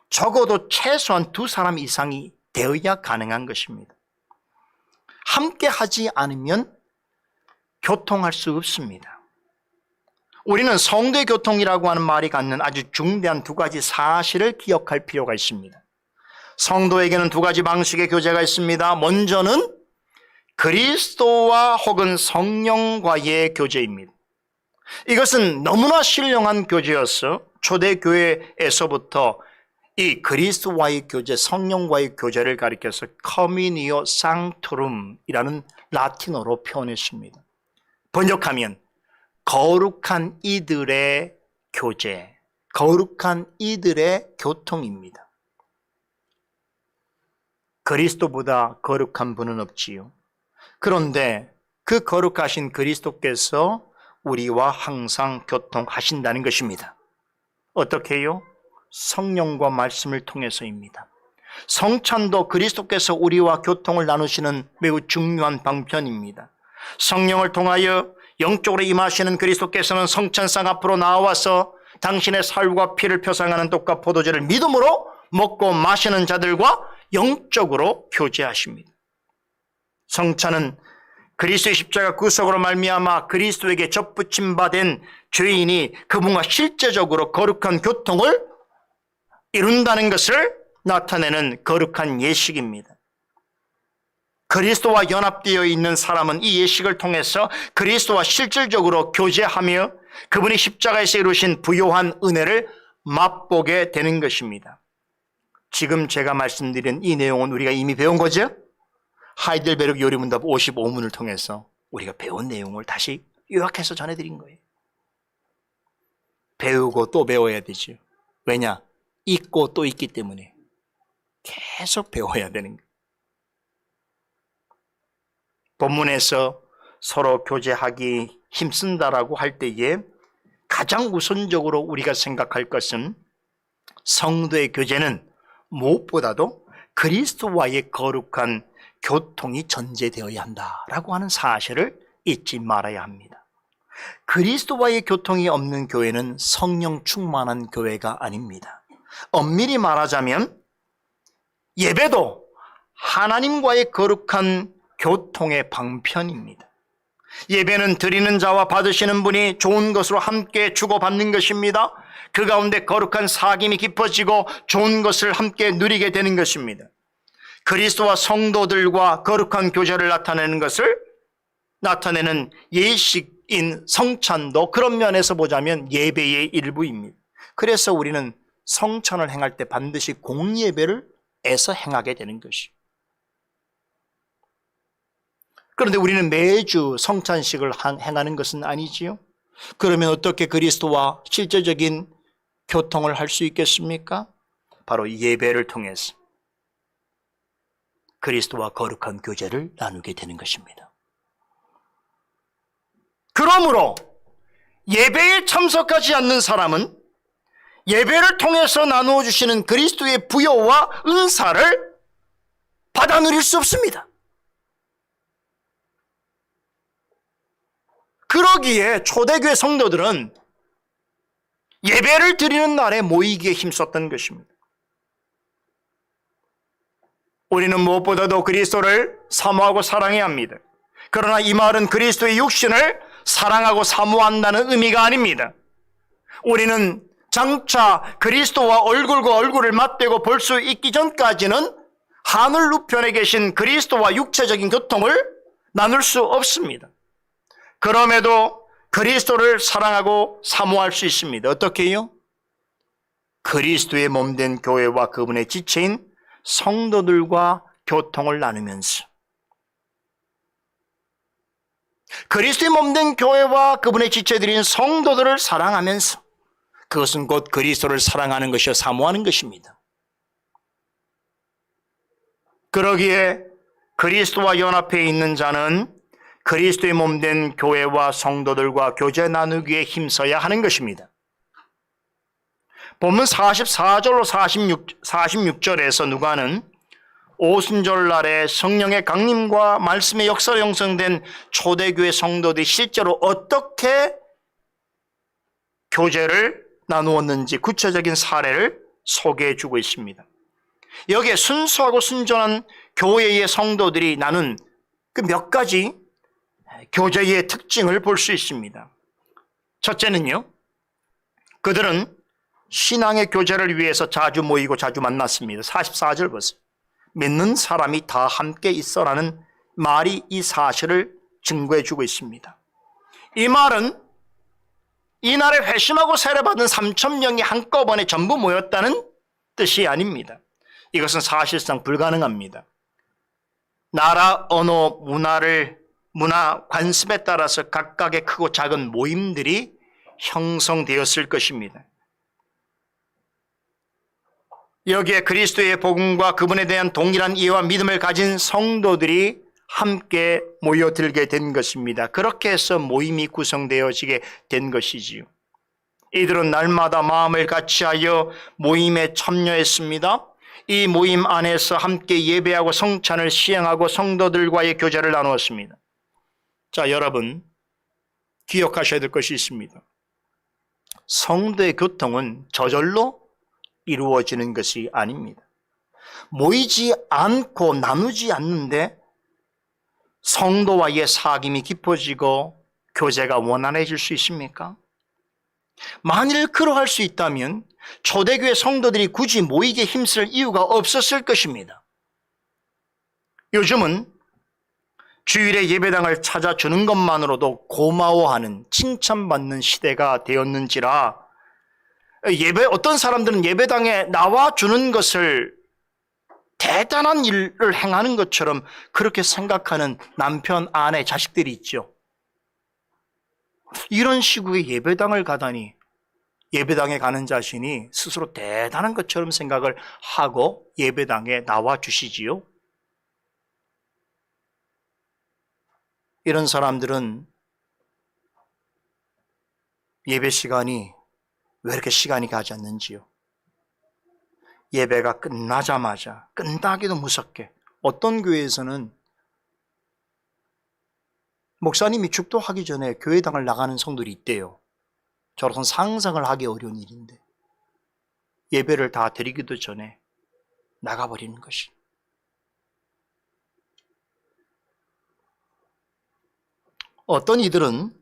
적어도 최소한 두 사람 이상이 되어야 가능한 것입니다. 함께 하지 않으면 교통할 수 없습니다. 우리는 성도의 교통이라고 하는 말이 갖는 아주 중대한 두 가지 사실을 기억할 필요가 있습니다. 성도에게는 두 가지 방식의 교제가 있습니다. 먼저는 그리스도와 혹은 성령과의 교제입니다. 이것은 너무나 신령한 교제여서 초대교회에서부터 이 그리스도와의 교제, 성령과의 교제를 가리켜서 커뮤니오 상투룸이라는 라틴어로 표현했습니다. 번역하면 거룩한 이들의 교제, 거룩한 이들의 교통입니다. 그리스도보다 거룩한 분은 없지요. 그런데 그 거룩하신 그리스도께서 우리와 항상 교통하신다는 것입니다. 어떻게 해요? 성령과 말씀을 통해서입니다. 성찬도 그리스도께서 우리와 교통을 나누시는 매우 중요한 방편입니다. 성령을 통하여 영적으로 임하시는 그리스도께서는 성찬상 앞으로 나와서 당신의 살과 피를 표상하는 떡과 포도주를 믿음으로 먹고 마시는 자들과 영적으로 교제하십니다. 성찬은 그리스도의 십자가 구속으로 말미암아 그리스도에게 접붙임 받은 죄인이 그분과 실제적으로 거룩한 교통을 이룬다는 것을 나타내는 거룩한 예식입니다. 그리스도와 연합되어 있는 사람은 이 예식을 통해서 그리스도와 실질적으로 교제하며 그분이 십자가에서 이루신 부요한 은혜를 맛보게 되는 것입니다. 지금 제가 말씀드린 이 내용은 우리가 이미 배운 거죠? 하이델베르크 요리문답 55문을 통해서 우리가 배운 내용을 다시 요약해서 전해드린 거예요. 배우고 또 배워야 되죠. 왜냐? 잊고 또 잊기 때문에 계속 배워야 되는 거예요. 본문에서 서로 교제하기 힘쓴다라고 할 때에 가장 우선적으로 우리가 생각할 것은 성도의 교제는 무엇보다도 그리스도와의 거룩한 교통이 전제되어야 한다라고 하는 사실을 잊지 말아야 합니다. 그리스도와의 교통이 없는 교회는 성령 충만한 교회가 아닙니다. 엄밀히 말하자면 예배도 하나님과의 거룩한 교통의 방편입니다. 예배는 드리는 자와 받으시는 분이 좋은 것으로 함께 주고받는 것입니다. 그 가운데 거룩한 사귐이 깊어지고 좋은 것을 함께 누리게 되는 것입니다. 그리스도와 성도들과 거룩한 교제를 나타내는 예식인 성찬도 그런 면에서 보자면 예배의 일부입니다. 그래서 우리는 성찬을 행할 때 반드시 공예배를 애서 행하게 되는 것이죠. 그런데 우리는 매주 성찬식을 행하는 것은 아니지요. 그러면 어떻게 그리스도와 실제적인 교통을 할 수 있겠습니까? 바로 예배를 통해서 그리스도와 거룩한 교제를 나누게 되는 것입니다. 그러므로 예배에 참석하지 않는 사람은 예배를 통해서 나누어 주시는 그리스도의 부요와 은사를 받아 누릴 수 없습니다. 그러기에 초대교회 성도들은 예배를 드리는 날에 모이기에 힘썼던 것입니다. 우리는 무엇보다도 그리스도를 사모하고 사랑해야 합니다. 그러나 이 말은 그리스도의 육신을 사랑하고 사모한다는 의미가 아닙니다. 우리는 장차 그리스도와 얼굴과 얼굴을 맞대고 볼 수 있기 전까지는 하늘 우편에 계신 그리스도와 육체적인 교통을 나눌 수 없습니다. 그럼에도 그리스도를 사랑하고 사모할 수 있습니다. 어떻게요? 그리스도의 몸된 교회와 그분의 지체인 성도들과 교통을 나누면서, 그리스도의 몸된 교회와 그분의 지체들인 성도들을 사랑하면서, 그것은 곧 그리스도를 사랑하는 것이요 사모하는 것입니다. 그러기에 그리스도와 연합해 있는 자는 그리스도의 몸된 교회와 성도들과 교제 나누기에 힘써야 하는 것입니다. 본문 44절로 46절에서 누가는 오순절날에 성령의 강림과 말씀의 역사로 형성된 초대교회 성도들이 실제로 어떻게 교제를 나누었는지 구체적인 사례를 소개해 주고 있습니다. 여기에 순수하고 순전한 교회의 성도들이 나눈 그 몇 가지 교제의 특징을 볼 수 있습니다. 첫째는요, 그들은 신앙의 교제를 위해서 자주 모이고 자주 만났습니다. 44절 보세요. 믿는 사람이 다 함께 있어라는 말이 이 사실을 증거해 주고 있습니다. 이 말은 이날에 회심하고 세례받은 3,000명이 한꺼번에 전부 모였다는 뜻이 아닙니다. 이것은 사실상 불가능합니다. 나라, 언어, 문화 관습에 따라서 각각의 크고 작은 모임들이 형성되었을 것입니다. 여기에 그리스도의 복음과 그분에 대한 동일한 이해와 믿음을 가진 성도들이 함께 모여들게 된 것입니다. 그렇게 해서 모임이 구성되어지게 된 것이지요. 이들은 날마다 마음을 같이하여 모임에 참여했습니다. 이 모임 안에서 함께 예배하고 성찬을 시행하고 성도들과의 교제를 나누었습니다. 자, 여러분 기억하셔야 될 것이 있습니다. 성도의 교통은 저절로 이루어지는 것이 아닙니다. 모이지 않고 나누지 않는데 성도와의 사귐이 깊어지고 교제가 원활해질 수 있습니까? 만일 그러할 수 있다면 초대교회 성도들이 굳이 모이게 힘쓸 이유가 없었을 것입니다. 요즘은 주일에 예배당을 찾아주는 것만으로도 고마워하는, 칭찬받는 시대가 되었는지라 어떤 사람들은 예배당에 나와주는 것을 대단한 일을 행하는 것처럼 그렇게 생각하는 남편, 아내, 자식들이 있죠. 이런 시국에 예배당을 가다니 예배당에 가는 자신이 스스로 대단한 것처럼 생각을 하고 예배당에 나와주시지요. 이런 사람들은 예배 시간이 왜 이렇게 시간이 가지 않는지요? 예배가 끝나자마자, 끝나기도 무섭게, 어떤 교회에서는 목사님이 축도하기 전에 교회당을 나가는 성들이 있대요. 저런 상상을 하기 어려운 일인데 예배를 다 드리기도 전에 나가버리는 것이. 어떤 이들은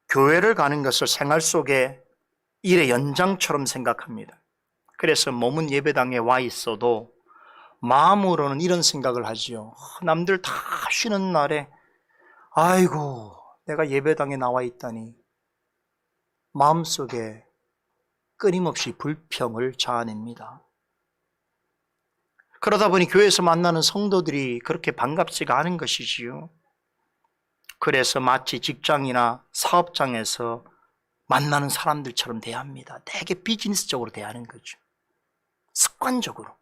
교회를 가는 것을 생활 속에 일의 연장처럼 생각합니다. 그래서 몸은 예배당에 와 있어도 마음으로는 이런 생각을 하지요. 남들 다 쉬는 날에 아이고 내가 예배당에 나와 있다니 마음속에 끊임없이 불평을 자아냅니다. 그러다 보니 교회에서 만나는 성도들이 그렇게 반갑지가 않은 것이지요. 그래서 마치 직장이나 사업장에서 만나는 사람들처럼 대합니다. 되게 비즈니스적으로 대하는 거죠. 습관적으로.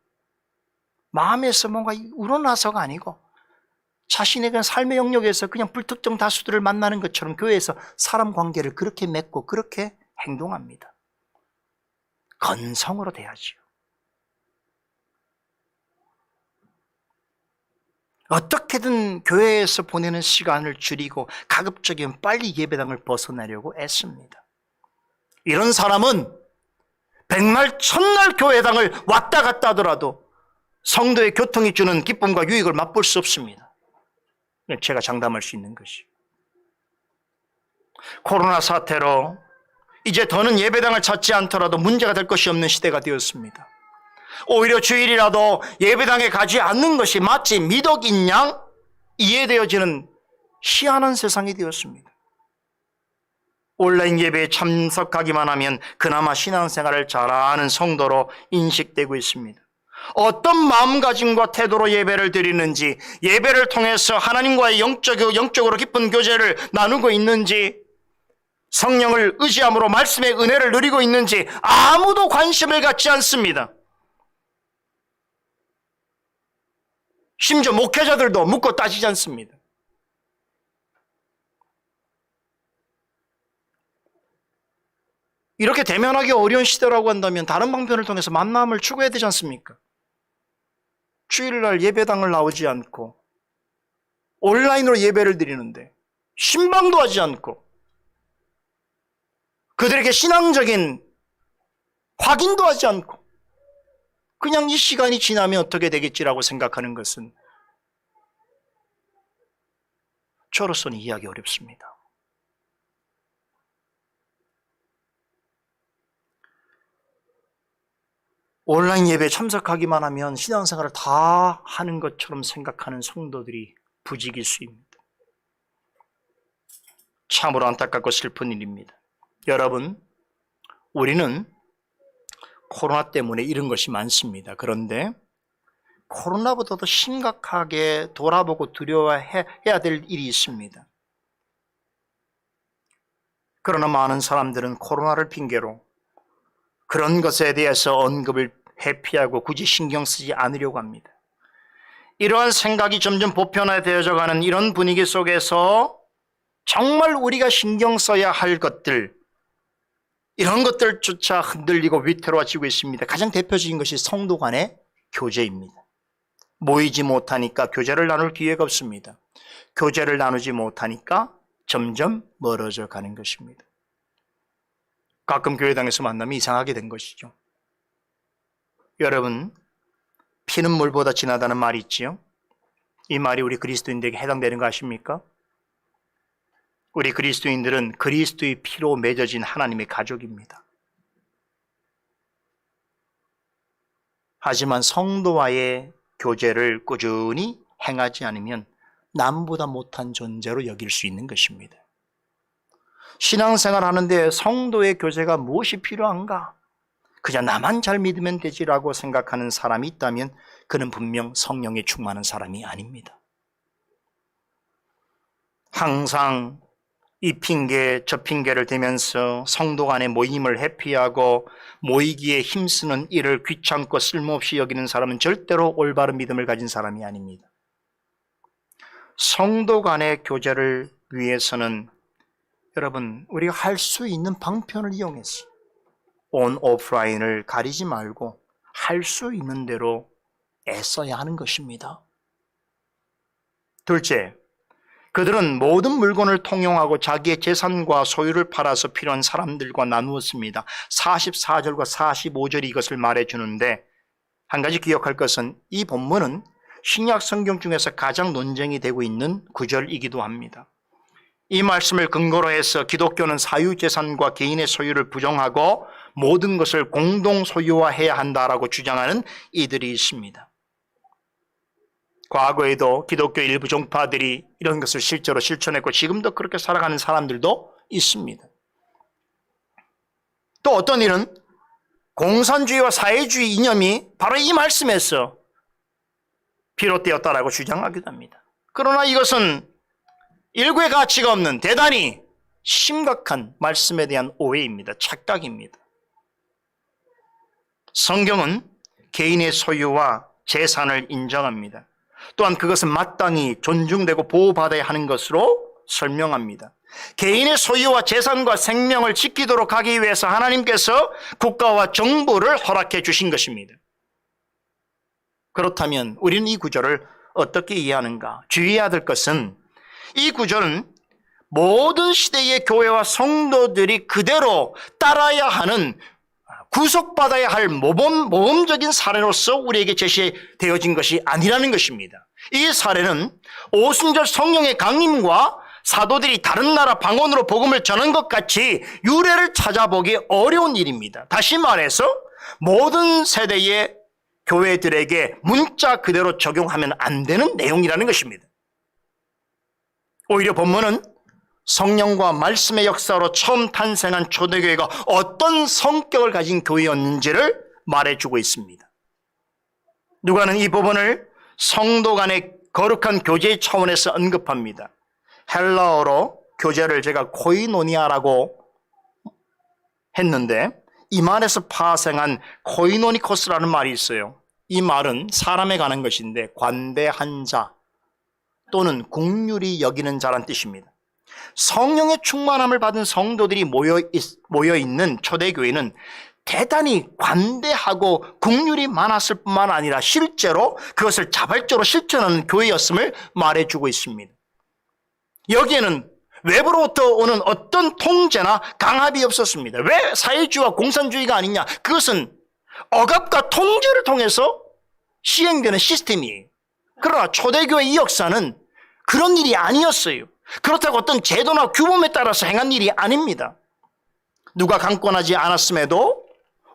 마음에서 뭔가 우러나서가 아니고 자신의 그냥 삶의 영역에서 그냥 불특정 다수들을 만나는 것처럼 교회에서 사람 관계를 그렇게 맺고 그렇게 행동합니다. 건성으로 대하지요. 어떻게든 교회에서 보내는 시간을 줄이고 가급적이면 빨리 예배당을 벗어나려고 애씁니다. 이런 사람은 백날 천날 교회당을 왔다 갔다 하더라도 성도의 교통이 주는 기쁨과 유익을 맛볼 수 없습니다. 제가 장담할 수 있는 것이. 코로나 사태로 이제 더는 예배당을 찾지 않더라도 문제가 될 것이 없는 시대가 되었습니다. 오히려 주일이라도 예배당에 가지 않는 것이 마치 미덕인 양 이해되어지는 희한한 세상이 되었습니다. 온라인 예배에 참석하기만 하면 그나마 신앙생활을 잘하는 성도로 인식되고 있습니다. 어떤 마음가짐과 태도로 예배를 드리는지, 예배를 통해서 하나님과의 영적으로 깊은 교제를 나누고 있는지, 성령을 의지함으로 말씀의 은혜를 누리고 있는지 아무도 관심을 갖지 않습니다. 심지어 목회자들도 묻고 따지지 않습니다. 이렇게 대면하기 어려운 시대라고 한다면 다른 방편을 통해서 만남을 추구해야 되지 않습니까? 주일날 예배당을 나오지 않고 온라인으로 예배를 드리는데 신방도 하지 않고 그들에게 신앙적인 확인도 하지 않고 그냥 이 시간이 지나면 어떻게 되겠지라고 생각하는 것은 저로서는 이해하기 어렵습니다. 온라인 예배에 참석하기만 하면 신앙생활을 다 하는 것처럼 생각하는 성도들이 부지기수입니다. 참으로 안타깝고 슬픈 일입니다. 여러분, 우리는 코로나 때문에 이런 것이 많습니다. 그런데 코로나보다도 심각하게 돌아보고 두려워해야 될 일이 있습니다. 그러나 많은 사람들은 코로나를 핑계로 그런 것에 대해서 언급을 회피하고 굳이 신경 쓰지 않으려고 합니다. 이러한 생각이 점점 보편화되어져 가는 이런 분위기 속에서 정말 우리가 신경 써야 할 것들, 이런 것들조차 흔들리고 위태로워지고 있습니다. 가장 대표적인 것이 성도 간의 교제입니다. 모이지 못하니까 교제를 나눌 기회가 없습니다. 교제를 나누지 못하니까 점점 멀어져 가는 것입니다. 가끔 교회당에서 만나면 이상하게 된 것이죠. 여러분, 피는 물보다 진하다는 말이 있지요. 이 말이 우리 그리스도인들에게 해당되는 거 아십니까? 우리 그리스도인들은 그리스도의 피로 맺어진 하나님의 가족입니다. 하지만 성도와의 교제를 꾸준히 행하지 않으면 남보다 못한 존재로 여길 수 있는 것입니다. 신앙생활 하는데 성도의 교제가 무엇이 필요한가? 그냥 나만 잘 믿으면 되지라고 생각하는 사람이 있다면 그는 분명 성령에 충만한 사람이 아닙니다. 항상 이 핑계 저 핑계를 대면서 성도 간의 모임을 회피하고 모이기에 힘쓰는 일을 귀찮고 쓸모없이 여기는 사람은 절대로 올바른 믿음을 가진 사람이 아닙니다. 성도 간의 교제를 위해서는 여러분, 우리가 할 수 있는 방편을 이용해서 온 오프라인을 가리지 말고 할 수 있는 대로 애써야 하는 것입니다. 둘째, 그들은 모든 물건을 통용하고 자기의 재산과 소유를 팔아서 필요한 사람들과 나누었습니다. 44절과 45절이 이것을 말해주는데 한 가지 기억할 것은 이 본문은 신약 성경 중에서 가장 논쟁이 되고 있는 구절이기도 합니다. 이 말씀을 근거로 해서 기독교는 사유재산과 개인의 소유를 부정하고 모든 것을 공동 소유화해야 한다라고 주장하는 이들이 있습니다. 과거에도 기독교 일부 종파들이 이런 것을 실제로 실천했고 지금도 그렇게 살아가는 사람들도 있습니다. 또 어떤 일은 공산주의와 사회주의 이념이 바로 이 말씀에서 비롯되었다라고 주장하기도 합니다. 그러나 이것은 일구의 가치가 없는 대단히 심각한 말씀에 대한 오해입니다. 착각입니다. 성경은 개인의 소유와 재산을 인정합니다. 또한 그것은 마땅히 존중되고 보호받아야 하는 것으로 설명합니다. 개인의 소유와 재산과 생명을 지키도록 하기 위해서 하나님께서 국가와 정부를 허락해 주신 것입니다. 그렇다면 우리는 이 구절을 어떻게 이해하는가? 주의해야 될 것은 이 구절은 모든 시대의 교회와 성도들이 그대로 따라야 하는 구속받아야 할 모범적인 사례로서 우리에게 제시되어진 것이 아니라는 것입니다. 이 사례는 오순절 성령의 강림과 사도들이 다른 나라 방언으로 복음을 전한 것 같이 유래를 찾아보기 어려운 일입니다. 다시 말해서 모든 세대의 교회들에게 문자 그대로 적용하면 안 되는 내용이라는 것입니다. 오히려 본문은 성령과 말씀의 역사로 처음 탄생한 초대교회가 어떤 성격을 가진 교회였는지를 말해주고 있습니다. 누가는 이 부분을 성도 간의 거룩한 교제 차원에서 언급합니다. 헬라어로 교제를 제가 코이노니아라고 했는데 이 말에서 파생한 코이노니코스라는 말이 있어요. 이 말은 사람에 관한 것인데 관대한 자 또는 긍휼히 여기는 자란 뜻입니다. 성령의 충만함을 받은 성도들이 모여있는 초대교회는 대단히 관대하고 긍휼이 많았을 뿐만 아니라 실제로 그것을 자발적으로 실천하는 교회였음을 말해주고 있습니다. 여기에는 외부로부터 오는 어떤 통제나 강압이 없었습니다. 왜 사회주의와 공산주의가 아니냐? 그것은 억압과 통제를 통해서 시행되는 시스템이에요. 그러나 초대교회 이 역사는 그런 일이 아니었어요. 그렇다고 어떤 제도나 규범에 따라서 행한 일이 아닙니다. 누가 강권하지 않았음에도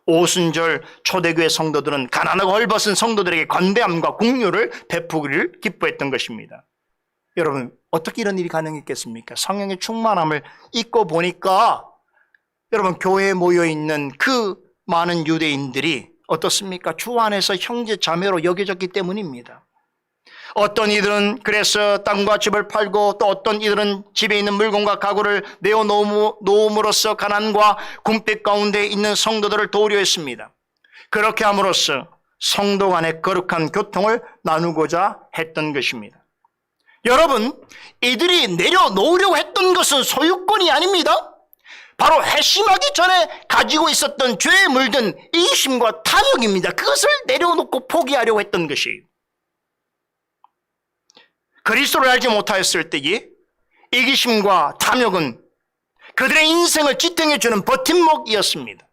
오순절 초대교회 성도들은 가난하고 헐벗은 성도들에게 관대함과 긍휼을 베푸기를 기뻐했던 것입니다. 여러분, 어떻게 이런 일이 가능했겠습니까? 성령의 충만함을 잊고 보니까 여러분, 교회에 모여있는 그 많은 유대인들이 어떻습니까? 주 안에서 형제 자매로 여겨졌기 때문입니다. 어떤 이들은 그래서 땅과 집을 팔고 또 어떤 이들은 집에 있는 물건과 가구를 내어놓음으로써 가난과 궁핍 가운데 있는 성도들을 도우려 했습니다. 그렇게 함으로써 성도 간의 거룩한 교통을 나누고자 했던 것입니다. 여러분, 이들이 내려놓으려고 했던 것은 소유권이 아닙니다. 바로 회심하기 전에 가지고 있었던 죄에 물든 이심과 탐욕입니다. 그것을 내려놓고 포기하려고 했던 것이에요. 그리스도를 알지 못하였을 때에 이기심과 탐욕은 그들의 인생을 지탱해주는 버팀목이었습니다.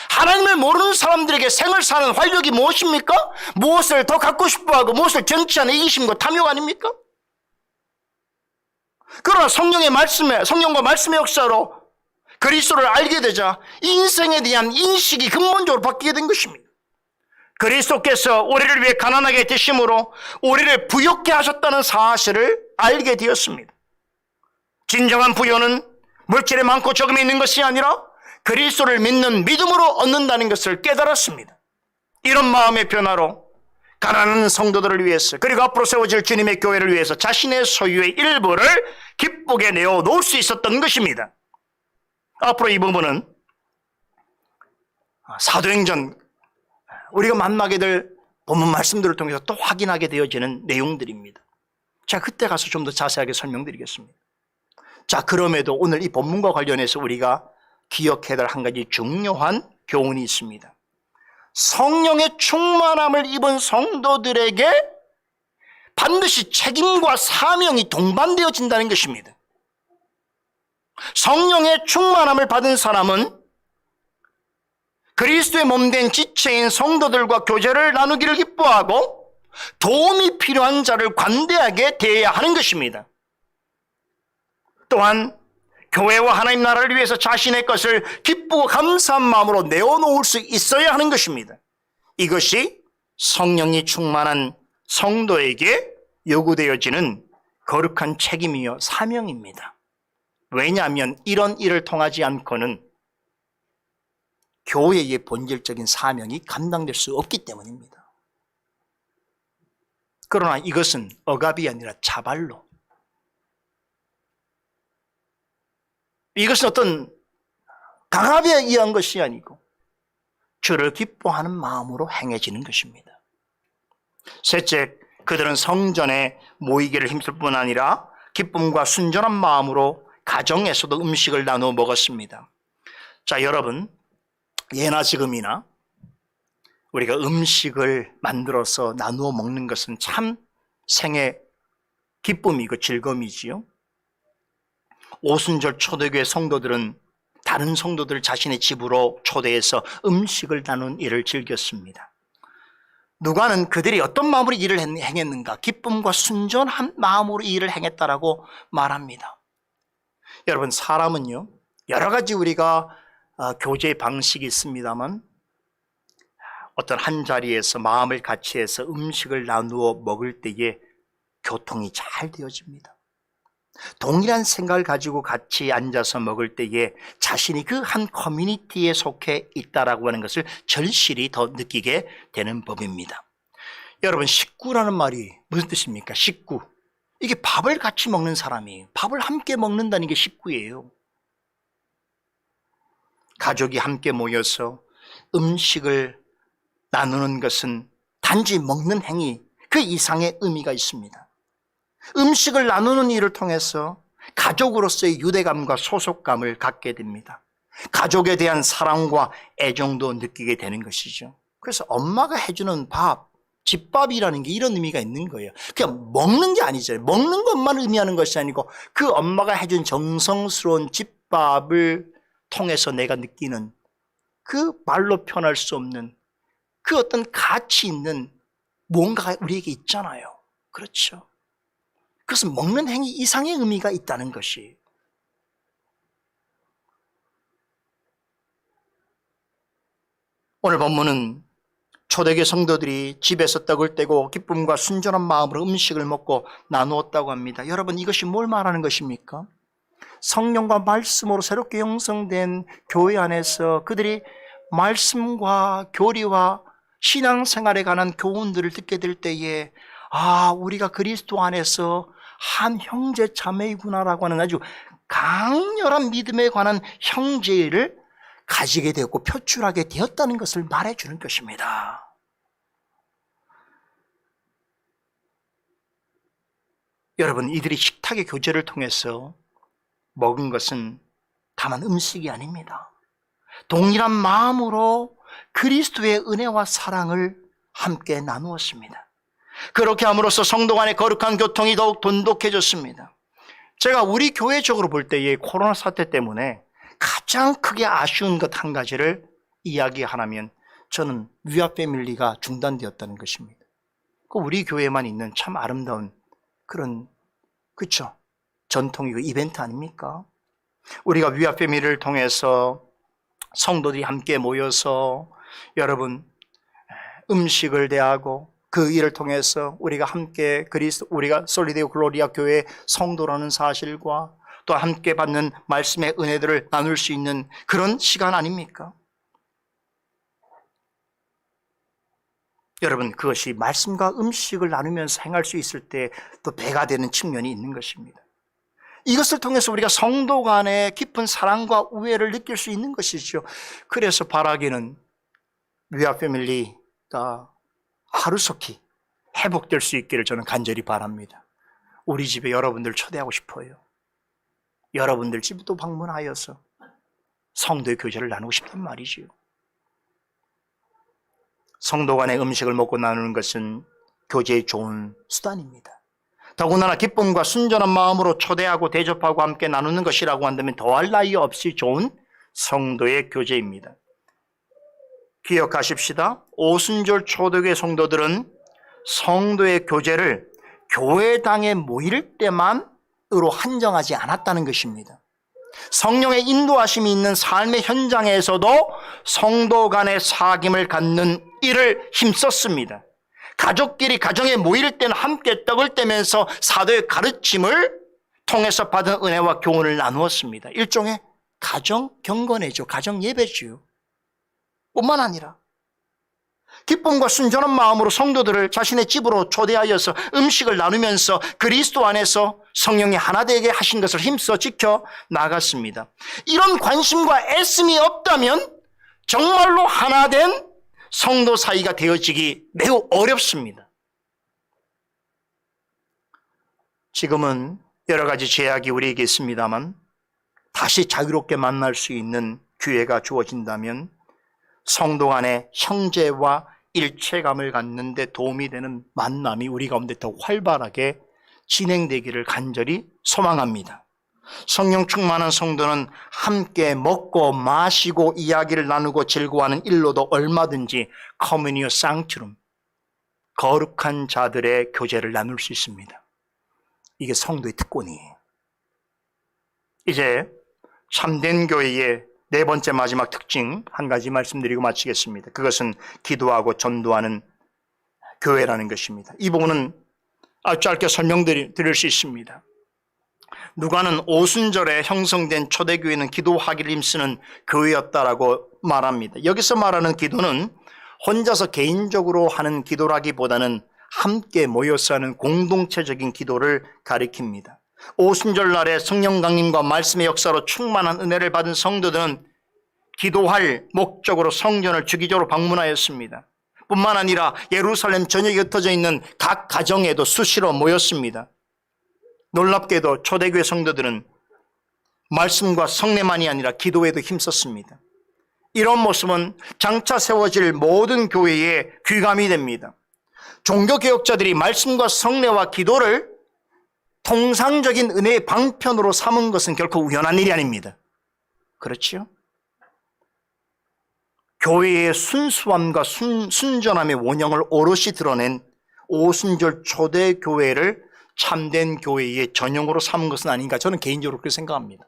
하나님을 모르는 사람들에게 생을 사는 활력이 무엇입니까? 무엇을 더 갖고 싶어하고 무엇을 정치하는 이기심과 탐욕 아닙니까? 그러나 성령과 말씀의 역사로 그리스도를 알게 되자 인생에 대한 인식이 근본적으로 바뀌게 된 것입니다. 그리스도께서 우리를 위해 가난하게 되심으로 우리를 부욕케 하셨다는 사실을 알게 되었습니다. 진정한 부요는 물질에 많고 적음에 있는 것이 아니라 그리스도를 믿는 믿음으로 얻는다는 것을 깨달았습니다. 이런 마음의 변화로 가난한 성도들을 위해서 그리고 앞으로 세워질 주님의 교회를 위해서 자신의 소유의 일부를 기쁘게 내어놓을 수 있었던 것입니다. 앞으로 이 부분은 사도행전 우리가 만나게 될 본문 말씀들을 통해서 또 확인하게 되어지는 내용들입니다. 자, 그때 가서 좀 더 자세하게 설명드리겠습니다. 자, 그럼에도 오늘 이 본문과 관련해서 우리가 기억해야 될 한 가지 중요한 교훈이 있습니다. 성령의 충만함을 입은 성도들에게 반드시 책임과 사명이 동반되어진다는 것입니다. 성령의 충만함을 받은 사람은 그리스도의 몸된 지체인 성도들과 교제를 나누기를 기뻐하고 도움이 필요한 자를 관대하게 대해야 하는 것입니다. 또한 교회와 하나님 나라를 위해서 자신의 것을 기쁘고 감사한 마음으로 내어놓을 수 있어야 하는 것입니다. 이것이 성령이 충만한 성도에게 요구되어지는 거룩한 책임이요 사명입니다. 왜냐하면 이런 일을 통하지 않고는 교회의 본질적인 사명이 감당될 수 없기 때문입니다. 그러나 이것은 억압이 아니라 자발로, 이것은 어떤 강압에 의한 것이 아니고 주를 기뻐하는 마음으로 행해지는 것입니다. 셋째, 그들은 성전에 모이기를 힘쓸 뿐 아니라 기쁨과 순전한 마음으로 가정에서도 음식을 나누어 먹었습니다. 자, 여러분, 예나 지금이나 우리가 음식을 만들어서 나누어 먹는 것은 참 생의 기쁨이고 즐거움이지요. 오순절 초대교회 성도들은 다른 성도들 자신의 집으로 초대해서 음식을 나눈 일을 즐겼습니다. 누가는 그들이 어떤 마음으로 일을 행했는가? 기쁨과 순전한 마음으로 이 일을 행했다라고 말합니다. 여러분, 사람은요, 여러 가지 우리가 교제 방식이 있습니다만 어떤 한 자리에서 마음을 같이 해서 음식을 나누어 먹을 때에 교통이 잘 되어집니다. 동일한 생각을 가지고 같이 앉아서 먹을 때에 자신이 그 한 커뮤니티에 속해 있다라고 하는 것을 절실히 더 느끼게 되는 법입니다. 여러분, 식구라는 말이 무슨 뜻입니까? 식구. 이게 밥을 같이 먹는 사람이에요. 밥을 함께 먹는다는 게 식구예요. 가족이 함께 모여서 음식을 나누는 것은 단지 먹는 행위, 그 이상의 의미가 있습니다. 음식을 나누는 일을 통해서 가족으로서의 유대감과 소속감을 갖게 됩니다. 가족에 대한 사랑과 애정도 느끼게 되는 것이죠. 그래서 엄마가 해주는 밥, 집밥이라는 게 이런 의미가 있는 거예요. 그냥 먹는 게 아니죠. 먹는 것만 의미하는 것이 아니고 그 엄마가 해준 정성스러운 집밥을 통해서 내가 느끼는 그 말로 표현할 수 없는 그 어떤 가치 있는 뭔가가 우리에게 있잖아요. 그렇죠. 그것은 먹는 행위 이상의 의미가 있다는 것이. 오늘 본문은 초대교회 성도들이 집에서 떡을 떼고 기쁨과 순전한 마음으로 음식을 먹고 나누었다고 합니다. 여러분, 이것이 뭘 말하는 것입니까? 성령과 말씀으로 새롭게 형성된 교회 안에서 그들이 말씀과 교리와 신앙생활에 관한 교훈들을 듣게 될 때에 우리가 그리스도 안에서 한 형제 자매이구나라고 하는 아주 강렬한 믿음에 관한 형제를 가지게 되었고 표출하게 되었다는 것을 말해주는 것입니다. 여러분, 이들이 식탁의 교제를 통해서 먹은 것은 다만 음식이 아닙니다. 동일한 마음으로 그리스도의 은혜와 사랑을 함께 나누었습니다. 그렇게 함으로써 성도 간의 거룩한 교통이 더욱 돈독해졌습니다. 제가 우리 교회적으로 볼 때의 코로나 사태 때문에 가장 크게 아쉬운 것 한 가지를 이야기하라면 저는 위아 패밀리가 중단되었다는 것입니다. 그 우리 교회만 있는 참 아름다운 그런, 그렇죠? 전통이고 이벤트 아닙니까? 우리가 위아 패밀리를 통해서 성도들이 함께 모여서 여러분 음식을 대하고 그 일을 통해서 우리가 함께 우리가 솔리데오 글로리아 교회 성도라는 사실과 또 함께 받는 말씀의 은혜들을 나눌 수 있는 그런 시간 아닙니까? 여러분, 그것이 말씀과 음식을 나누면서 행할 수 있을 때 또 배가 되는 측면이 있는 것입니다. 이것을 통해서 우리가 성도 간의 깊은 사랑과 우애를 느낄 수 있는 것이죠. 그래서 바라기는 위아 패밀리가 하루속히 회복될 수 있기를 저는 간절히 바랍니다. 우리 집에 여러분들 초대하고 싶어요. 여러분들 집도 방문하여서 성도의 교제를 나누고 싶단 말이지요. 성도 간의 음식을 먹고 나누는 것은 교제의 좋은 수단입니다. 더군다나 기쁨과 순전한 마음으로 초대하고 대접하고 함께 나누는 것이라고 한다면 더할 나위 없이 좋은 성도의 교제입니다. 기억하십시다. 오순절 초대교회 성도들은 성도의 교제를 교회당에 모일 때만으로 한정하지 않았다는 것입니다. 성령의 인도하심이 있는 삶의 현장에서도 성도 간의 사귐을 갖는 일을 힘썼습니다. 가족끼리 가정에 모일 때는 함께 떡을 떼면서 사도의 가르침을 통해서 받은 은혜와 교훈을 나누었습니다. 일종의 가정 경건회죠. 가정 예배지요. 뿐만 아니라 기쁨과 순전한 마음으로 성도들을 자신의 집으로 초대하여서 음식을 나누면서 그리스도 안에서 성령이 하나 되게 하신 것을 힘써 지켜 나갔습니다. 이런 관심과 애씀이 없다면 정말로 하나 된 성도 사이가 되어지기 매우 어렵습니다. 지금은 여러 가지 제약이 우리에게 있습니다만 다시 자유롭게 만날 수 있는 기회가 주어진다면 성도 간의 형제와 일체감을 갖는 데 도움이 되는 만남이 우리 가운데 더 활발하게 진행되기를 간절히 소망합니다. 성령 충만한 성도는 함께 먹고 마시고 이야기를 나누고 즐거워하는 일로도 얼마든지 커뮤니오 상트룸, 거룩한 자들의 교제를 나눌 수 있습니다. 이게 성도의 특권이에요. 이제 참된 교회의 네 번째 마지막 특징 한 가지 말씀드리고 마치겠습니다. 그것은 기도하고 전도하는 교회라는 것입니다. 이 부분은 아주 짧게 설명드릴 수 있습니다. 누가는 오순절에 형성된 초대교회는 기도하기를 힘쓰는 교회였다라고 말합니다. 여기서 말하는 기도는 혼자서 개인적으로 하는 기도라기보다는 함께 모여서 하는 공동체적인 기도를 가리킵니다. 오순절 날에 성령 강림과 말씀의 역사로 충만한 은혜를 받은 성도들은 기도할 목적으로 성전을 주기적으로 방문하였습니다. 뿐만 아니라 예루살렘 전역에 흩어져 있는 각 가정에도 수시로 모였습니다. 놀랍게도 초대교회 성도들은 말씀과 성례만이 아니라 기도에도 힘썼습니다. 이런 모습은 장차 세워질 모든 교회의 귀감이 됩니다. 종교개혁자들이 말씀과 성례와 기도를 통상적인 은혜의 방편으로 삼은 것은 결코 우연한 일이 아닙니다. 그렇지요? 교회의 순수함과 순전함의 원형을 오롯이 드러낸 오순절 초대교회를 참된 교회의 전형으로 삼은 것은 아닌가, 저는 개인적으로 그렇게 생각합니다.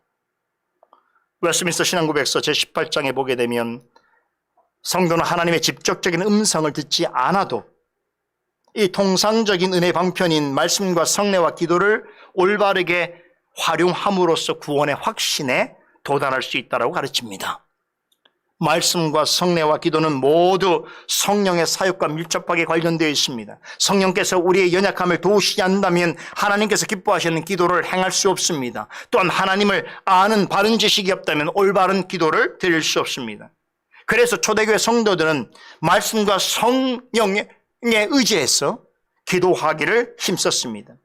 웨스트민스터 신앙고백서 제18장에 보게 되면 성도는 하나님의 직접적인 음성을 듣지 않아도 이 통상적인 은혜 방편인 말씀과 성례와 기도를 올바르게 활용함으로써 구원의 확신에 도달할 수 있다고 가르칩니다. 말씀과 성례와 기도는 모두 성령의 사역과 밀접하게 관련되어 있습니다. 성령께서 우리의 연약함을 도우시지 않는다면 하나님께서 기뻐하시는 기도를 행할 수 없습니다. 또한 하나님을 아는 바른 지식이 없다면 올바른 기도를 드릴 수 없습니다. 그래서 초대교회 성도들은 말씀과 성령에 의지해서 기도하기를 힘썼습니다.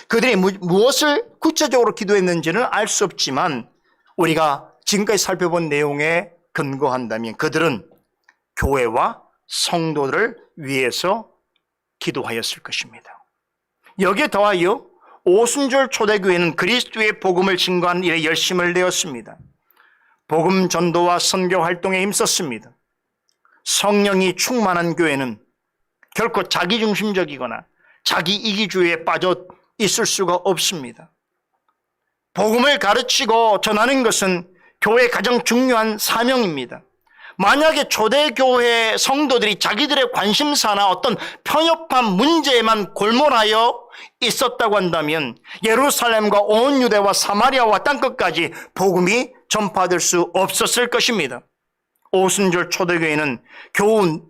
그들이 무엇을 구체적으로 기도했는지는 알 수 없지만 우리가 지금까지 살펴본 내용에 근거한다면 그들은 교회와 성도들을 위해서 기도하였을 것입니다. 여기에 더하여 오순절 초대교회는 그리스도의 복음을 증거하는 일에 열심을 내었습니다. 복음 전도와 선교 활동에 힘썼습니다. 성령이 충만한 교회는 결코 자기중심적이거나 자기이기주의에 빠져 있을 수가 없습니다. 복음을 가르치고 전하는 것은 교회의 가장 중요한 사명입니다. 만약에 초대교회 성도들이 자기들의 관심사나 어떤 편협한 문제에만 골몰하여 있었다고 한다면 예루살렘과 온 유대와 사마리아와 땅끝까지 복음이 전파될 수 없었을 것입니다. 오순절 초대교회는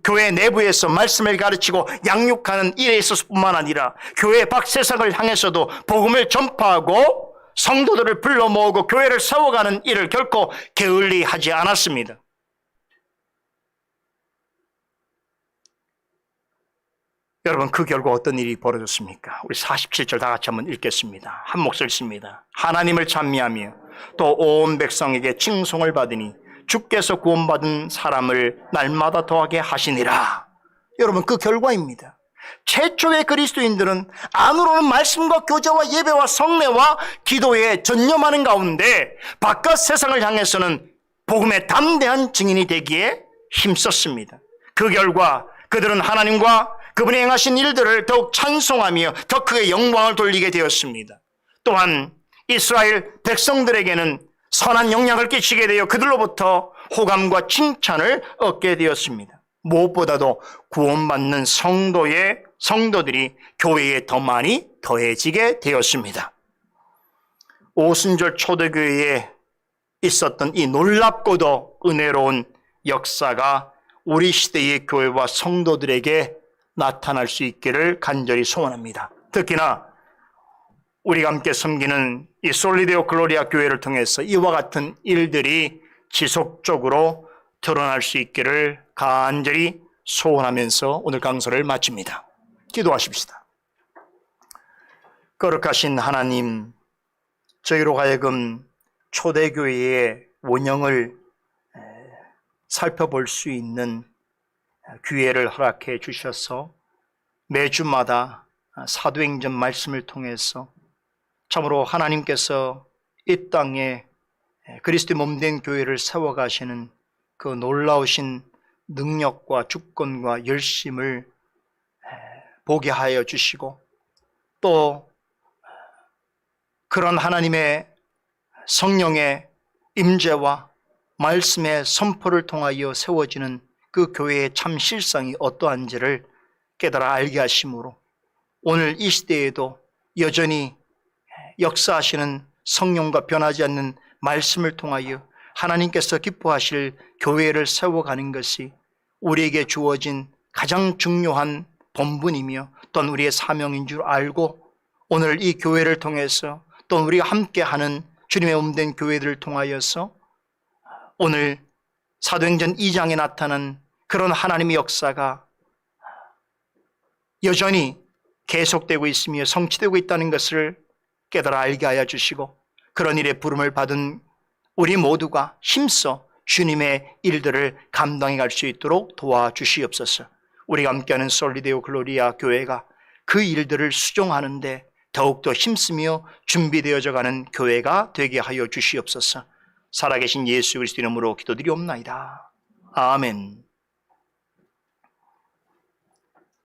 교회 내부에서 말씀을 가르치고 양육하는 일에 있어서 뿐만 아니라 교회 밖 세상을 향해서도 복음을 전파하고 성도들을 불러 모으고 교회를 세워가는 일을 결코 게을리하지 않았습니다. 여러분, 그 결과 어떤 일이 벌어졌습니까? 우리 47절 다 같이 한번 읽겠습니다. 한 목소리 읽습니다. 하나님을 찬미하며 또 온 백성에게 칭송을 받으니 주께서 구원받은 사람을 날마다 더하게 하시니라. 여러분, 그 결과입니다. 최초의 그리스도인들은 안으로는 말씀과 교제와 예배와 성례와 기도에 전념하는 가운데 바깥 세상을 향해서는 복음의 담대한 증인이 되기에 힘썼습니다. 그 결과 그들은 하나님과 그분이 행하신 일들을 더욱 찬송하며 더 크게 영광을 돌리게 되었습니다. 또한 이스라엘 백성들에게는 선한 영향을 끼치게 되어 그들로부터 호감과 칭찬을 얻게 되었습니다. 무엇보다도 구원받는 성도들이 교회에 더 많이 더해지게 되었습니다. 오순절 초대교회에 있었던 이 놀랍고도 은혜로운 역사가 우리 시대의 교회와 성도들에게 나타날 수 있기를 간절히 소원합니다. 특히나 우리가 함께 섬기는 이 솔리데오 글로리아 교회를 통해서 이와 같은 일들이 지속적으로 드러날 수 있기를 간절히 소원하면서 오늘 강서를 마칩니다. 기도하십시다. 거룩하신 하나님, 저희로 하여금 초대교회의 원형을 살펴볼 수 있는 기회를 허락해 주셔서 매주마다 사도행전 말씀을 통해서 참으로 하나님께서 이 땅에 그리스도의 몸된 교회를 세워가시는 그 놀라우신 능력과 주권과 열심을 보게 하여 주시고, 또 그런 하나님의 성령의 임재와 말씀의 선포를 통하여 세워지는 그 교회의 참 실상이 어떠한지를 깨달아 알게 하심으로 오늘 이 시대에도 여전히 역사하시는 성령과 변하지 않는 말씀을 통하여 하나님께서 기뻐하실 교회를 세워가는 것이 우리에게 주어진 가장 중요한 본분이며 또한 우리의 사명인 줄 알고, 오늘 이 교회를 통해서 또 우리가 함께하는 주님의 몸된 교회들을 통하여서 오늘 사도행전 2장에 나타난 그런 하나님의 역사가 여전히 계속되고 있으며 성취되고 있다는 것을 깨달아 알게 하여 주시고, 그런 일에 부름을 받은 우리 모두가 힘써 주님의 일들을 감당해 갈 수 있도록 도와주시옵소서. 우리가 함께하는 솔리데오 글로리아 교회가 그 일들을 수종하는데 더욱더 힘쓰며 준비되어져 가는 교회가 되게 하여 주시옵소서. 살아계신 예수 그리스도 이름으로 기도드리옵나이다. 아멘.